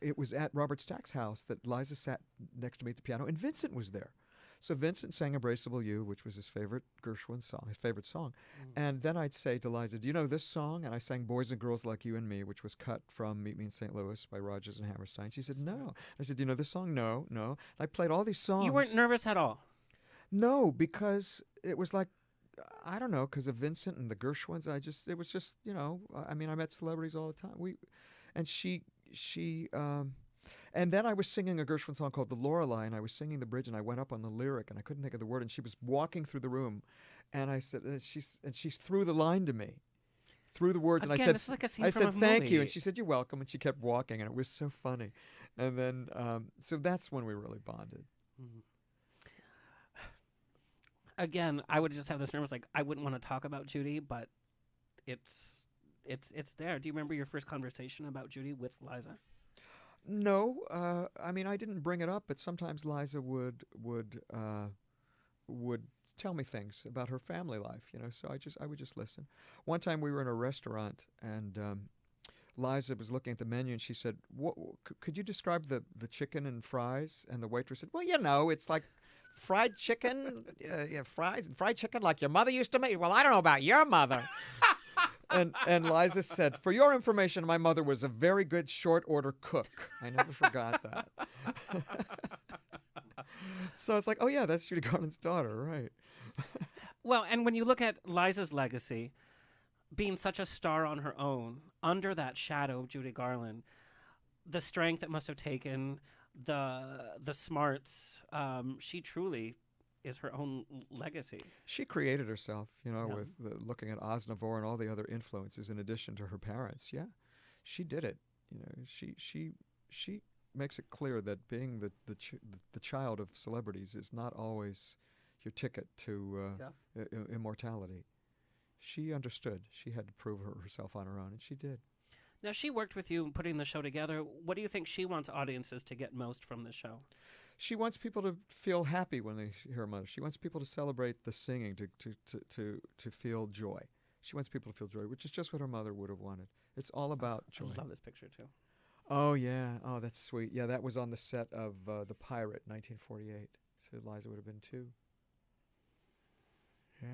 it was at Robert Stack's house that Liza sat next to me at the piano, and Vincent was there. So Vincent sang Embraceable You, which was his favorite Gershwin song, his favorite song. And then I'd say to Liza, "Do you know this song?" And I sang Boys and Girls Like You and Me, which was cut from Meet Me in St. Louis by Rodgers and Hammerstein. She said, "No." I said, "Do you know this song?" "No, no." I played all these songs. You weren't nervous at all? No, because it was like, I don't know, because of Vincent and the Gershwins. It was just, I met celebrities all the time. And then I was singing a Gershwin song called The Lorelei, and I was singing the bridge, and I went up on the lyric, and I couldn't think of the word, and she was walking through the room, and I said, she threw the line to me, threw the words, Again, and I said, this is like a scene from a "Thank you," movie. and she said, "You're welcome," and she kept walking, and it was so funny, and then so that's when we really bonded. Again, I would just have this nervous, I wouldn't want to talk about Judy, but it's there. Do you remember your first conversation about Judy with Liza? No, I didn't bring it up, but sometimes Liza would tell me things about her family life, So I would just listen. One time we were in a restaurant, and Liza was looking at the menu, and she said, "Could you describe the chicken and fries?" And the waitress said, "Well, it's like fried chicken, fries and fried chicken like your mother used to make." "Well, I don't know about your mother." And Liza said, "For your information, my mother was a very good short order cook." I never forgot that. So it's like, oh yeah, that's Judy Garland's daughter, right? Well, and when you look at Liza's legacy, being such a star on her own, under that shadow of Judy Garland, the strength it must have taken, the smarts, she truly is her own legacy. She created herself, with looking at Aznavour and all the other influences in addition to her parents. Yeah, she did it. She makes it clear that being the child of celebrities is not always your ticket to immortality. She understood. She had to prove herself on her own, and she did. Now, she worked with you in putting the show together. What do you think she wants audiences to get most from the show? She wants people to feel happy when they hear her mother. She wants people to celebrate the singing, to feel joy. She wants people to feel joy, which is just what her mother would have wanted. It's all about joy. I love this picture, too. Oh, yeah. Oh, that's sweet. Yeah, that was on the set of The Pirate, 1948. So Liza would have been 2. Yeah.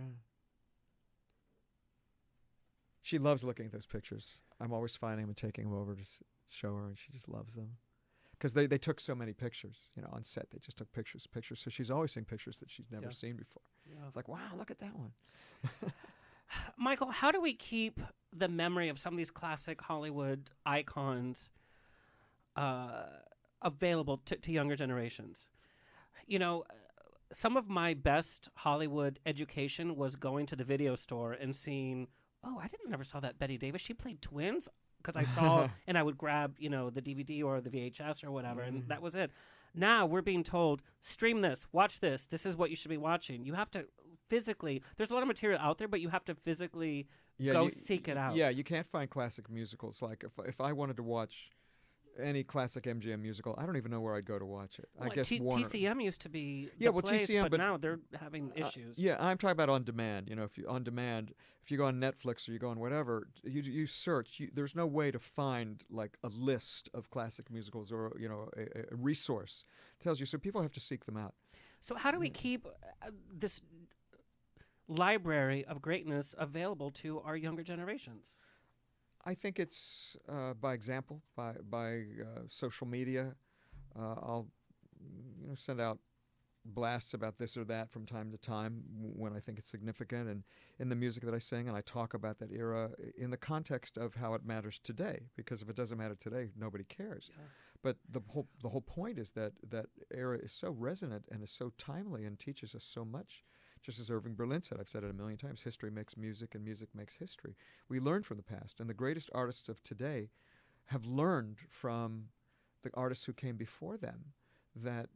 She loves looking at those pictures. I'm always finding them and taking them over to show her, and she just loves them. Because they took so many pictures, on set. They just took pictures. So she's always seeing pictures that she's never seen before. Yeah. It's like, wow, look at that one. Michael, how do we keep the memory of some of these classic Hollywood icons available to younger generations? Some of my best Hollywood education was going to the video store and seeing Oh, I never saw that Betty Davis. She played twins because I saw, and I would grab, the DVD or the VHS or whatever, and that was it. Now we're being told, stream this, watch this. This is what you should be watching. You have to physically. There's a lot of material out there, but you have to physically go seek it out. Yeah, you can't find classic musicals. Like if I wanted to watch any classic MGM musical, I don't even know where I'd go to watch it. Well, I guess TCM used to be the place, TCM, but now they're having issues. Yeah, I'm talking about on demand. If you go on Netflix or you go on whatever, you search. There's no way to find like a list of classic musicals or a resource. It tells you, so people have to seek them out. So how do we keep this library of greatness available to our younger generations? I think it's by example, by social media. I'll send out blasts about this or that from time to time when I think it's significant, and in the music that I sing, and I talk about that era in the context of how it matters today. Because if it doesn't matter today, nobody cares. Yeah. But the whole point is that era is so resonant and is so timely and teaches us so much. Just as Irving Berlin said, I've said it a million times, history makes music and music makes history. We learn from the past, and the greatest artists of today have learned from the artists who came before them, that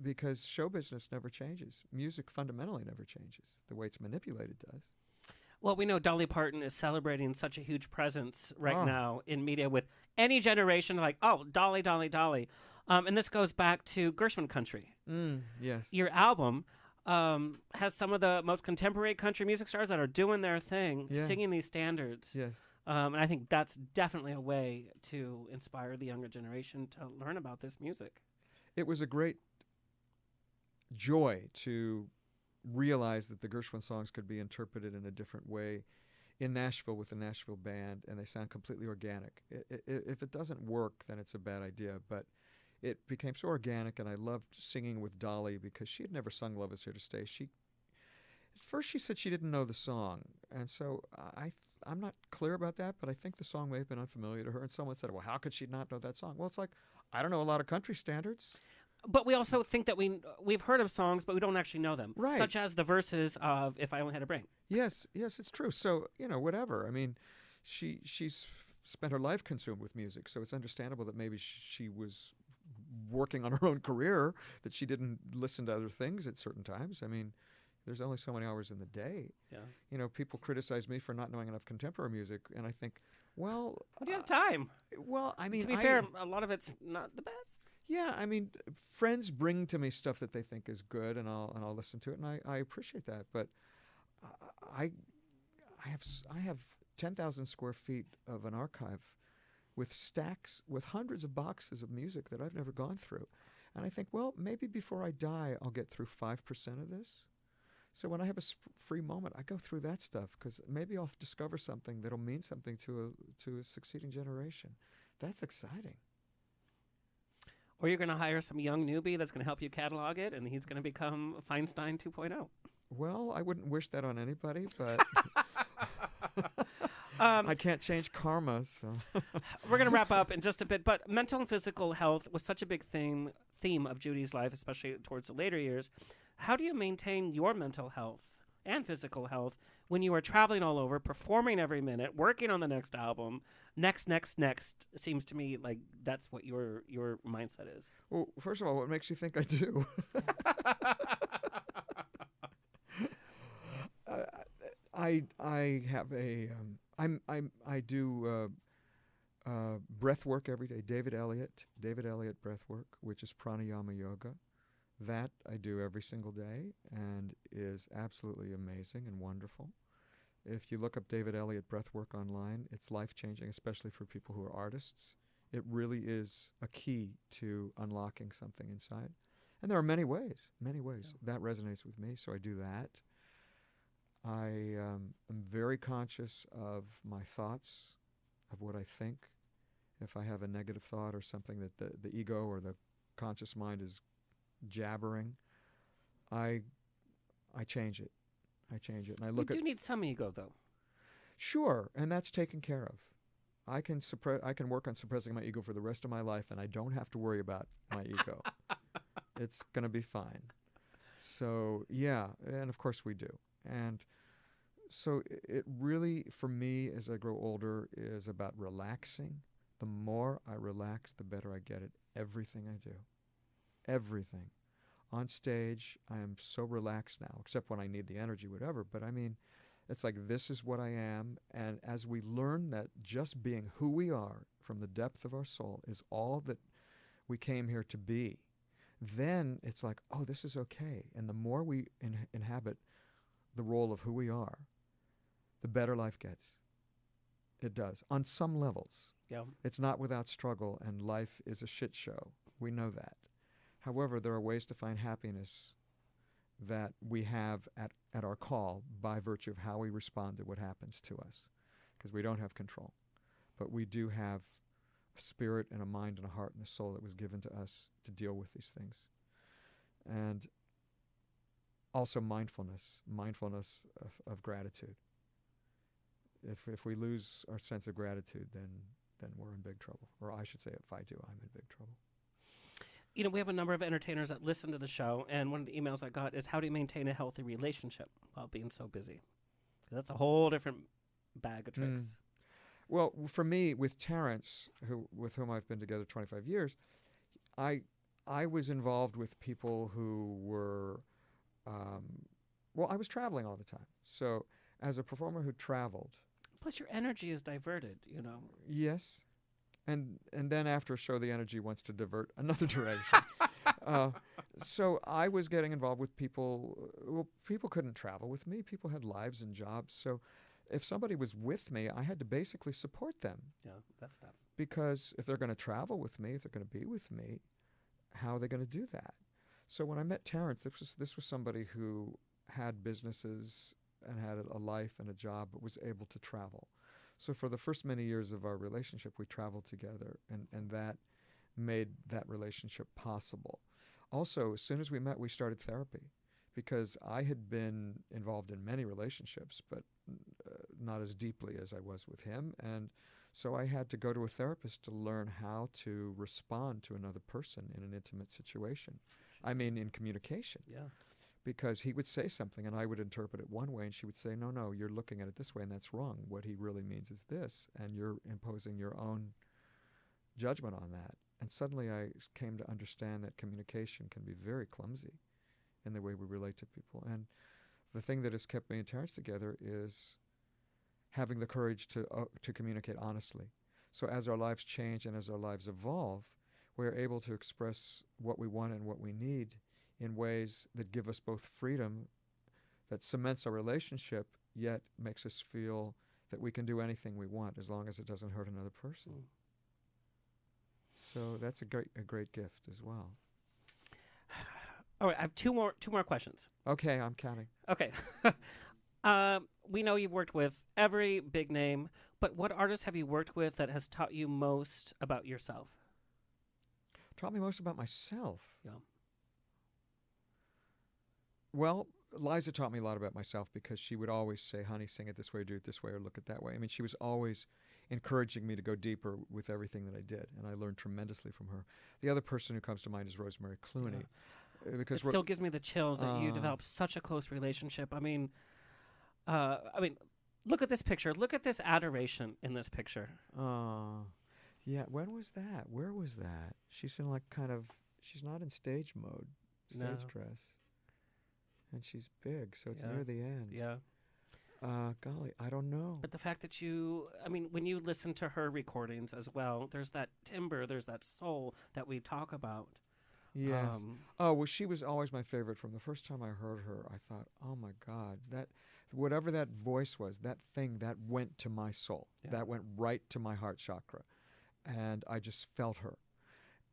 because show business never changes. Music fundamentally never changes. The way it's manipulated does. Well, we know Dolly Parton is celebrating such a huge presence right now in media with any generation, like, oh, Dolly, Dolly, Dolly. And this goes back to Gershwin Country. Yes. Your album has some of the most contemporary country music stars that are doing their thing, singing these standards. Yes. And I think that's definitely a way to inspire the younger generation to learn about this music. It was a great joy to realize that the Gershwin songs could be interpreted in a different way in Nashville with the Nashville band, and they sound completely organic. If it doesn't work, then it's a bad idea, but it became so organic, and I loved singing with Dolly because she had never sung Love Is Here to Stay. At first she said she didn't know the song, and so I'm not clear about that, but I think the song may have been unfamiliar to her, and someone said, well, how could she not know that song? Well, it's like, I don't know a lot of country standards. But we also think that we've heard of songs, but we don't actually know them. Right. Such as the verses of If I Only Had a Brain. Yes, it's true. So, whatever. I mean, she's spent her life consumed with music, so it's understandable that maybe she was working on her own career, that she didn't listen to other things at certain times. I mean, there's only so many hours in the day. Yeah. People criticize me for not knowing enough contemporary music, and I think, well... What do you have time? Well, I mean... To be fair, a lot of it's not the best. Yeah, I mean, friends bring to me stuff that they think is good, and I'll listen to it, and I appreciate that. But I have 10,000 square feet of an archive with stacks, with hundreds of boxes of music that I've never gone through, and I think, well, maybe before I die, I'll get through 5% of this. So when I have a free moment, I go through that stuff because maybe I'll discover something that'll mean something to a succeeding generation. That's exciting. Or you're going to hire some young newbie that's going to help you catalog it, and he's going to become Feinstein 2.0. Well, I wouldn't wish that on anybody, but I can't change karma. So we're going to wrap up in just a bit, but mental and physical health was such a big theme of Judy's life, especially towards the later years. How do you maintain your mental health and physical health when you are traveling all over, performing every minute, working on the next album? Next seems to me like that's what your mindset is. Well, first of all, what makes you think I do? I have I do breath work every day. David Elliott breath work, which is pranayama yoga. That I do every single day and is absolutely amazing and wonderful. If you look up David Elliott breathwork online, it's life-changing, especially for people who are artists. It really is a key to unlocking something inside. And there are many ways. That resonates with me, so I do that. I am very conscious of my thoughts, of what I think. If I have a negative thought or something that the ego or the conscious mind is jabbering, I change it. And I look You do need some ego, though. Sure, and that's taken care of. I can work on suppressing my ego for the rest of my life, and I don't have to worry about my ego. It's going to be fine. So, yeah, and of course we do. And So it really, for me, as I grow older, is about relaxing. The more I relax, the better I get at everything I do. Everything. On stage, I am so relaxed now, except when I need the energy, whatever. But I mean, it's like, this is what I am. And as we learn that just being who we are from the depth of our soul is all that we came here to be, then it's like, oh, this is okay. And the more we inhabit the role of who we are, the better life gets. It does, on some levels. Yeah. It's not without struggle, and life is a shit show. We know that. However, there are ways to find happiness that we have at our call by virtue of how we respond to what happens to us, because we don't have control. But we do have a spirit and a mind and a heart and a soul that was given to us to deal with these things. And also mindfulness of gratitude. If we lose our sense of gratitude, then we're in big trouble. Or I should say, if I do, I'm in big trouble. You know, we have a number of entertainers that listen to the show, and one of the emails I got is, how do you maintain a healthy relationship while being so busy? That's a whole different bag of tricks. Well, for me, with Terrence, with whom I've been together 25 years, I was involved with people who were, I was traveling all the time. So as a performer who traveled. Plus your energy is diverted, you know. Yes. And then after a show, the energy wants to divert another direction. So I was getting involved with people. Well, people couldn't travel with me. People had lives and jobs. So if somebody was with me, I had to basically support them. Yeah, that's tough. Because if they're going to travel with me, if they're going to be with me, how are they going to do that? So when I met Terrence, this was somebody who had businesses and had a life and a job, but was able to travel. So for the first many years of our relationship, we traveled together, and that made that relationship possible. Also, as soon as we met, we started therapy, because I had been involved in many relationships, but not as deeply as I was with him. And so I had to go to a therapist to learn how to respond to another person in an intimate situation. I mean, in communication. Yeah. Because he would say something and I would interpret it one way, and she would say, no, you're looking at it this way and that's wrong. What he really means is this, and you're imposing your own judgment on that. And suddenly I came to understand that communication can be very clumsy in the way we relate to people. And the thing that has kept me and Terrence together is having the courage to communicate honestly. So as our lives change and as our lives evolve, we're able to express what we want and what we need in ways that give us both freedom, that cements our relationship, yet makes us feel that we can do anything we want as long as it doesn't hurt another person. So that's a great gift as well. All right, I have two more questions. Okay, I'm counting. Okay. We know you've worked with every big name, but what artist have you worked with that has taught you most about yourself? Taught me most about myself? Yeah. Well, Liza taught me a lot about myself, because she would always say, honey, sing it this way, do it this way, or look it that way. I mean, she was always encouraging me to go deeper with everything that I did, and I learned tremendously from her. The other person who comes to mind is Rosemary Clooney. Yeah. Because it still gives me the chills that you developed such a close relationship. I mean, look at this picture. Look at this adoration in this picture. Yeah, when was that? Where was that? She's in she's not in stage mode, stage dress. And she's big, so it's near the end. Yeah. Golly, I don't know. But the fact that when you listen to her recordings as well, there's that timbre, there's that soul that we talk about. Yes. Well, she was always my favorite. From the first time I heard her, I thought, oh my God, whatever that voice was, that thing, that went to my soul. Yeah. That went right to my heart chakra. And I just felt her.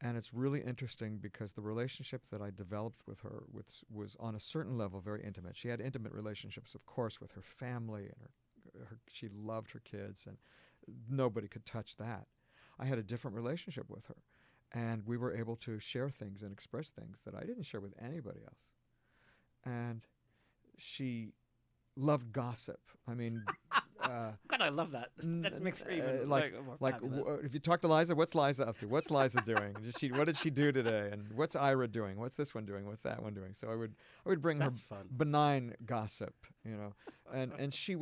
And it's really interesting, because the relationship that I developed with her was on a certain level very intimate. She had intimate relationships, of course, with her family, and she loved her kids, and nobody could touch that. I had a different relationship with her, and we were able to share things and express things that I didn't share with anybody else. And she loved gossip. I mean, God, I love that. That makes me even more fabulous. if you talk to Liza, what's Liza up to? What's Liza doing? What did she do today? And what's Ira doing? What's this one doing? What's that one doing? So I would bring That's her fun. benign gossip, and she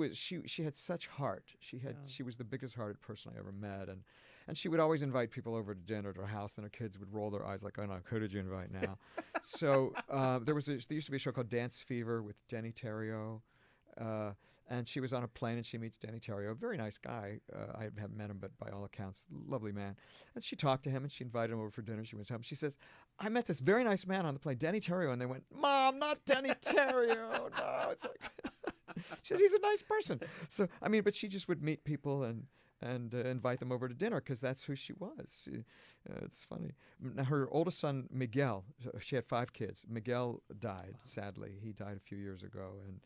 had such heart. She was the biggest hearted person I ever met, and she would always invite people over to dinner at her house, and her kids would roll their eyes like, "Oh no, who did you invite now?" So there used to be a show called Dance Fever with Denny Terrio. And she was on a plane, and she meets Denny Terrio, a very nice guy. I haven't met him, but by all accounts, lovely man. And she talked to him, and she invited him over for dinner. She went home. She says, "I met this very nice man on the plane, Denny Terrio." And they went, "Mom, not Denny Terrio." No, it's like she says he's a nice person. So I mean, but she just would meet people and invite them over to dinner because that's who she was. It's funny. Now, her oldest son, Miguel, she had 5 kids. Miguel died, sadly. He died a few years ago, and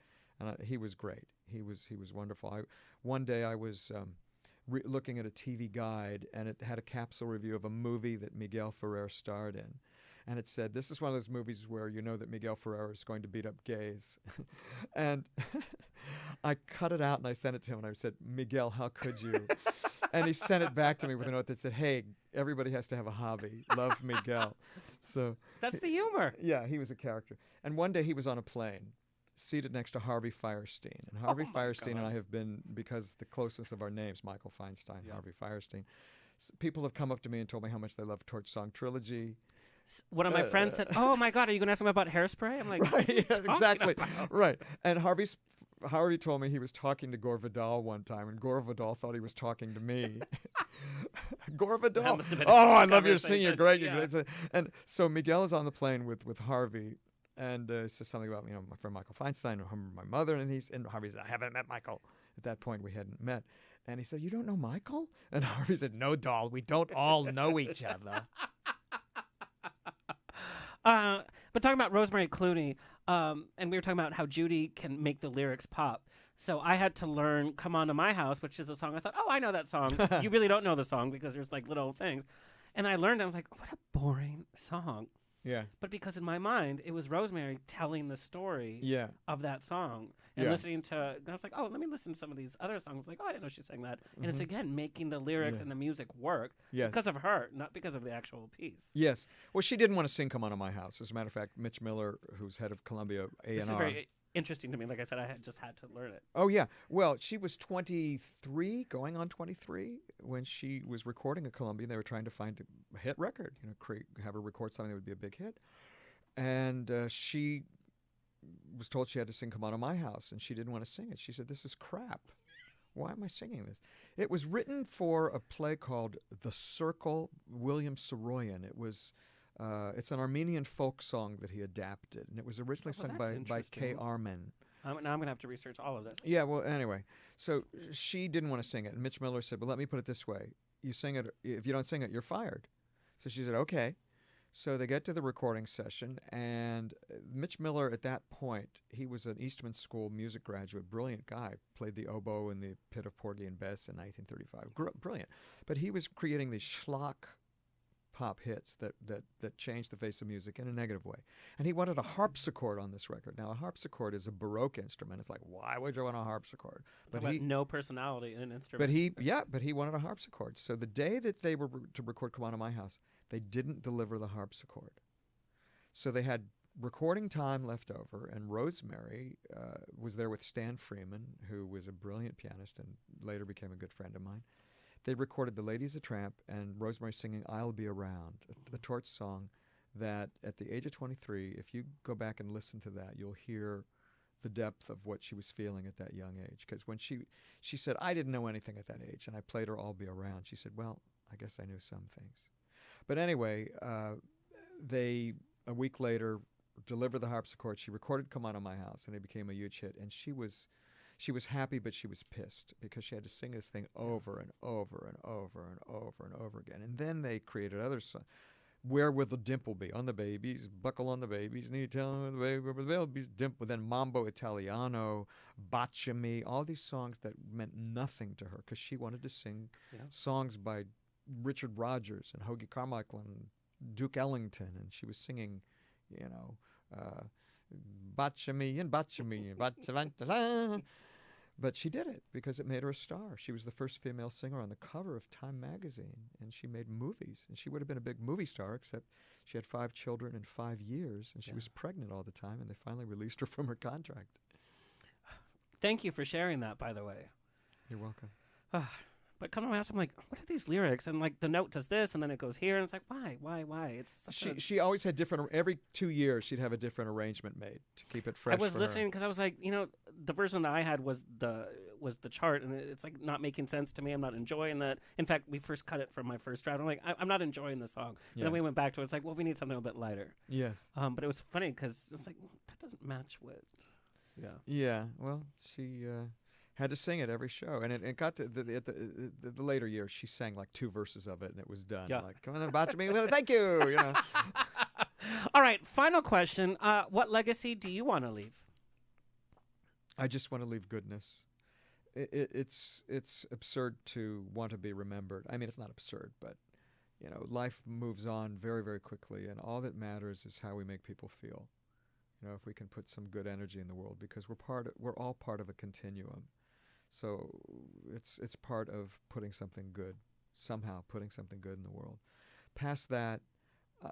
he was great. He was wonderful. One day I was looking at a TV guide, and it had a capsule review of a movie that Miguel Ferrer starred in. And it said, "This is one of those movies where you know that Miguel Ferrer is going to beat up gays." And I cut it out and I sent it to him, and I said, "Miguel, how could you?" And he sent it back to me with a note that said, "Hey, everybody has to have a hobby. Love, Miguel." So That's the humor. yeah, he was a character. And one day he was on a plane, seated next to Harvey Fierstein. And Harvey Fierstein and I have been, because the closest of our names, Michael Feinstein, Harvey Fierstein, people have come up to me and told me how much they love Torch Song Trilogy. One of my friends said, "Oh my God, are you going to ask him about Hairspray?" I'm like, Right, yeah, exactly. about? Right. And Harvey told me he was talking to Gore Vidal one time, and Gore Vidal thought he was talking to me. Gore Vidal. must have been Oh, a I love your singing. You're great. Yeah. You're great. And so Miguel is on the plane with Harvey, and says something about my friend Michael Feinstein, my mother, and Harvey said, "I haven't met Michael." At that point, we hadn't met. And he said, "You don't know Michael?" And Harvey said, "No, doll, we don't all know each other." But talking about Rosemary Clooney, and we were talking about how Judy can make the lyrics pop. So I had to learn "Come On to My House," which is a song I thought, oh, I know that song. You really don't know the song because there's like little things. And I learned, I was like, what a boring song. Yeah. But because in my mind, it was Rosemary telling the story Yeah. of that song. And Yeah. listening to, I was like, oh, let me listen to some of these other songs. Like, oh, I didn't know she sang that. And it's, again, making the lyrics and the music work Yes. because of her, not because of the actual piece. Yes. Well, she didn't want to sing "Come On to My House." As a matter of fact, Mitch Miller, who's head of Columbia A&R. This is very interesting to me. Like I said, I just had to learn it. Oh, yeah. Well, she was 23, going on 23, when she was recording at Columbia. They were trying to find a hit record, have her record something that would be a big hit. And she was told she had to sing "Come On to My House," and she didn't want to sing it. She said, "This is crap. Why am I singing this?" It was written for a play called The Circle, William Saroyan. It was... it's an Armenian folk song that he adapted, and it was originally sung by Kay Armen. Now I'm going to have to research all of this. Yeah, well, anyway, so she didn't want to sing it, and Mitch Miller said, "Well, let me put it this way. You sing it. If you don't sing it, you're fired." So she said, "Okay." So they get to the recording session, and Mitch Miller, at that point, he was an Eastman School music graduate, brilliant guy, played the oboe in the Pit of Porgy and Bess in 1935. Brilliant. But he was creating these schlock pop hits that changed the face of music in a negative way. And he wanted a harpsichord on this record. Now, a harpsichord is a Baroque instrument. It's like, why would you want a harpsichord? But no personality in an instrument. But he wanted a harpsichord. So the day that they were to record "Come On to My House," they didn't deliver the harpsichord. So they had recording time left over, and Rosemary was there with Stan Freeman, who was a brilliant pianist and later became a good friend of mine. They recorded "The Lady's a Tramp" and Rosemary singing "I'll Be Around," a Torch song that at the age of 23, if you go back and listen to that, you'll hear the depth of what she was feeling at that young age. Because when she said, "I didn't know anything at that age," and I played her "I'll Be Around," she said, "Well, I guess I knew some things." But anyway, they, a week later, delivered the harpsichord. She recorded "Come On to My House," and it became a huge hit. And she was happy, but she was pissed because she had to sing this thing over and over and over and over and over again. And then they created other songs. "Where Will the Dimple Be?" On the babies, "Buckle on the Babies," "Need to Tell Them Where the Baby's Dimple." Then "Mambo Italiano," "Bacia Me," all these songs that meant nothing to her because she wanted to sing songs by Richard Rodgers and Hoagie Carmichael and Duke Ellington, and she was singing, Botcha me and botcha me and botcha. But she did it because it made her a star. She was the first female singer on the cover of Time magazine, and she made movies. And she would have been a big movie star, except she had 5 children in 5 years, and she was pregnant all the time, and they finally released her from her contract. Thank you for sharing that, by the way. You're welcome. But come on, I'm like, what are these lyrics? And like the note does this, and then it goes here, and it's like, why? It's She always had different. Every 2 years, she'd have a different arrangement made to keep it fresh. I was for listening her. because I was like, the version that I had was the chart, and it's like not making sense to me. I'm not enjoying that. In fact, we first cut it from my first draft. I'm like, I'm not enjoying the song. And then we went back to it. It's like, well, we need something a bit lighter. Yes. But it was funny because it was like that doesn't match with. Yeah. Yeah. Well, she had to sing it every show, and it got to the later years. She sang like 2 verses of it, and it was done. Yeah. Like, come on, about me. Well, thank you. All right. Final question. What legacy do you want to leave? I just want to leave goodness. It's absurd to want to be remembered. I mean, it's not absurd, but life moves on very, very quickly, and all that matters is how we make people feel. If we can put some good energy in the world, because we're all part of a continuum. So it's part of putting something good in the world. Past that,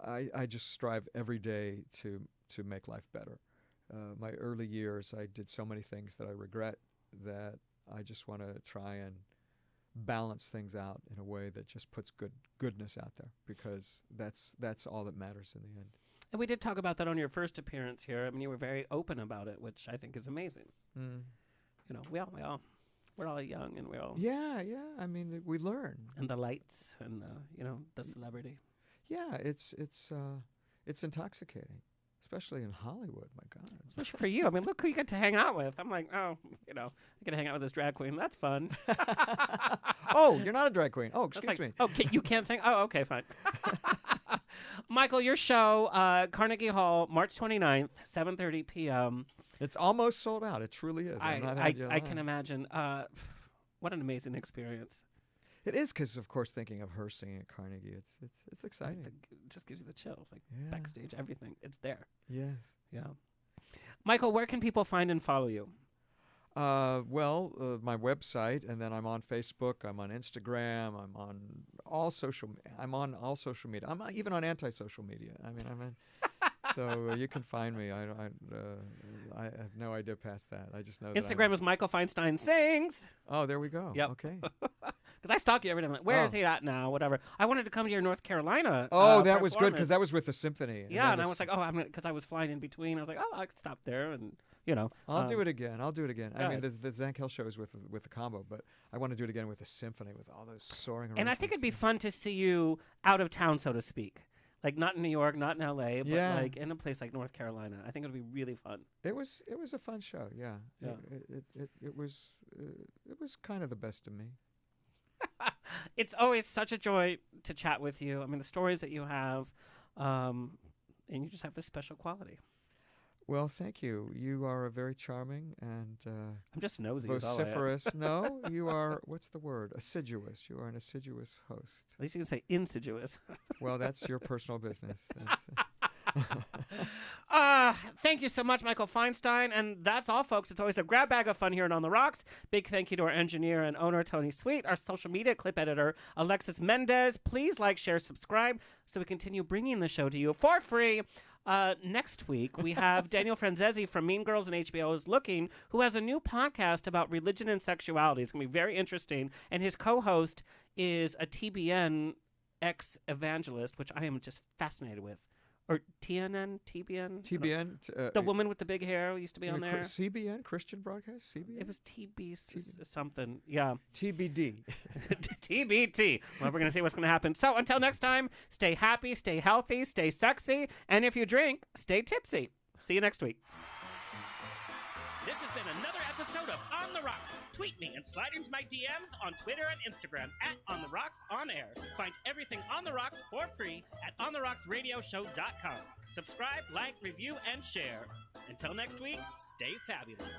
I just strive every day to make life better. My early years, I did so many things that I regret, that I just want to try and balance things out in a way that just puts goodness out there, because that's all that matters in the end. And we did talk about that on your first appearance here. I mean, you were very open about it, which I think is amazing. Mm. We're all young, and we all Yeah. I mean, we learn. And the lights, and the celebrity. Yeah, it's intoxicating, especially in Hollywood. My God, Especially for you. I mean, look who you get to hang out with. I'm like, I get to hang out with this drag queen. That's fun. Oh, you're not a drag queen. Oh, It's excuse me. Oh, you can't sing? Oh, okay, fine. Michael, your show, Carnegie Hall, March 29th, 7:30 p.m. It's almost sold out. It truly is. I can imagine. What an amazing experience. It is, because, of course, thinking of her singing at Carnegie, it's exciting. It just gives you the chills. Like backstage, everything. It's there. Yes. Yeah. Michael, where can people find and follow you? My website, and then I'm on Facebook. I'm on Instagram. I'm on all social media. I'm even on anti-social media. I mean, so you can find me. I have no idea past that. I just know Instagram is Michael Feinstein Sings. Oh, there we go. Yep. Okay. Because I stalk you every day. I'm like, where is he at now? Whatever. I wanted to come to your North Carolina. Oh, that was good, because that was with the symphony. Yeah, and I was like, because I was flying in between. I was like, I could stop there, and I'll do it again. I mean, good. the Zankel show is with the combo, but I want to do it again with the symphony, with all those soaring. And I think it'd be fun to see you out of town, so to speak. Like not in New York, not in L.A., but like in a place like North Carolina. I think it would be really fun. It was a fun show. Yeah. It was kind of the best of me. It's always such a joy to chat with you. I mean, the stories that you have, and you just have this special quality. Well, thank you. You are a very charming and I'm just nosy. vociferous. No, you are. What's the word? Assiduous. You are an assiduous host. At least you can say insidious. Well, that's your personal business. Thank you so much, Michael Feinstein. And that's all, folks. It's always a grab bag of fun here On the Rocks. Big thank you to our engineer and owner, Tony Sweet, our social media clip editor, Alexis Mendez. Please like, share, subscribe so we continue bringing the show to you for free. Next week, we have Daniel Franzese from Mean Girls and HBO is Looking, who has a new podcast about religion and sexuality. It's going to be very interesting. And his co-host is a TBN ex-evangelist, which I am just fascinated with. Or TNN? TBN? The woman with the big hair used to be on there. CBN? Christian Broadcast? CBN? It was something. Yeah. TBD. TBT. Well, we're going to see what's going to happen. So until next time, stay happy, stay healthy, stay sexy, and if you drink, stay tipsy. See you next week. This has been another episode of On the Rocks. Tweet me and slide into my DMs on Twitter and Instagram at On the Rocks On Air. Find everything On the Rocks for free at OnTheRocksRadioshow.com. Subscribe, like, review, and share. Until next week, stay fabulous.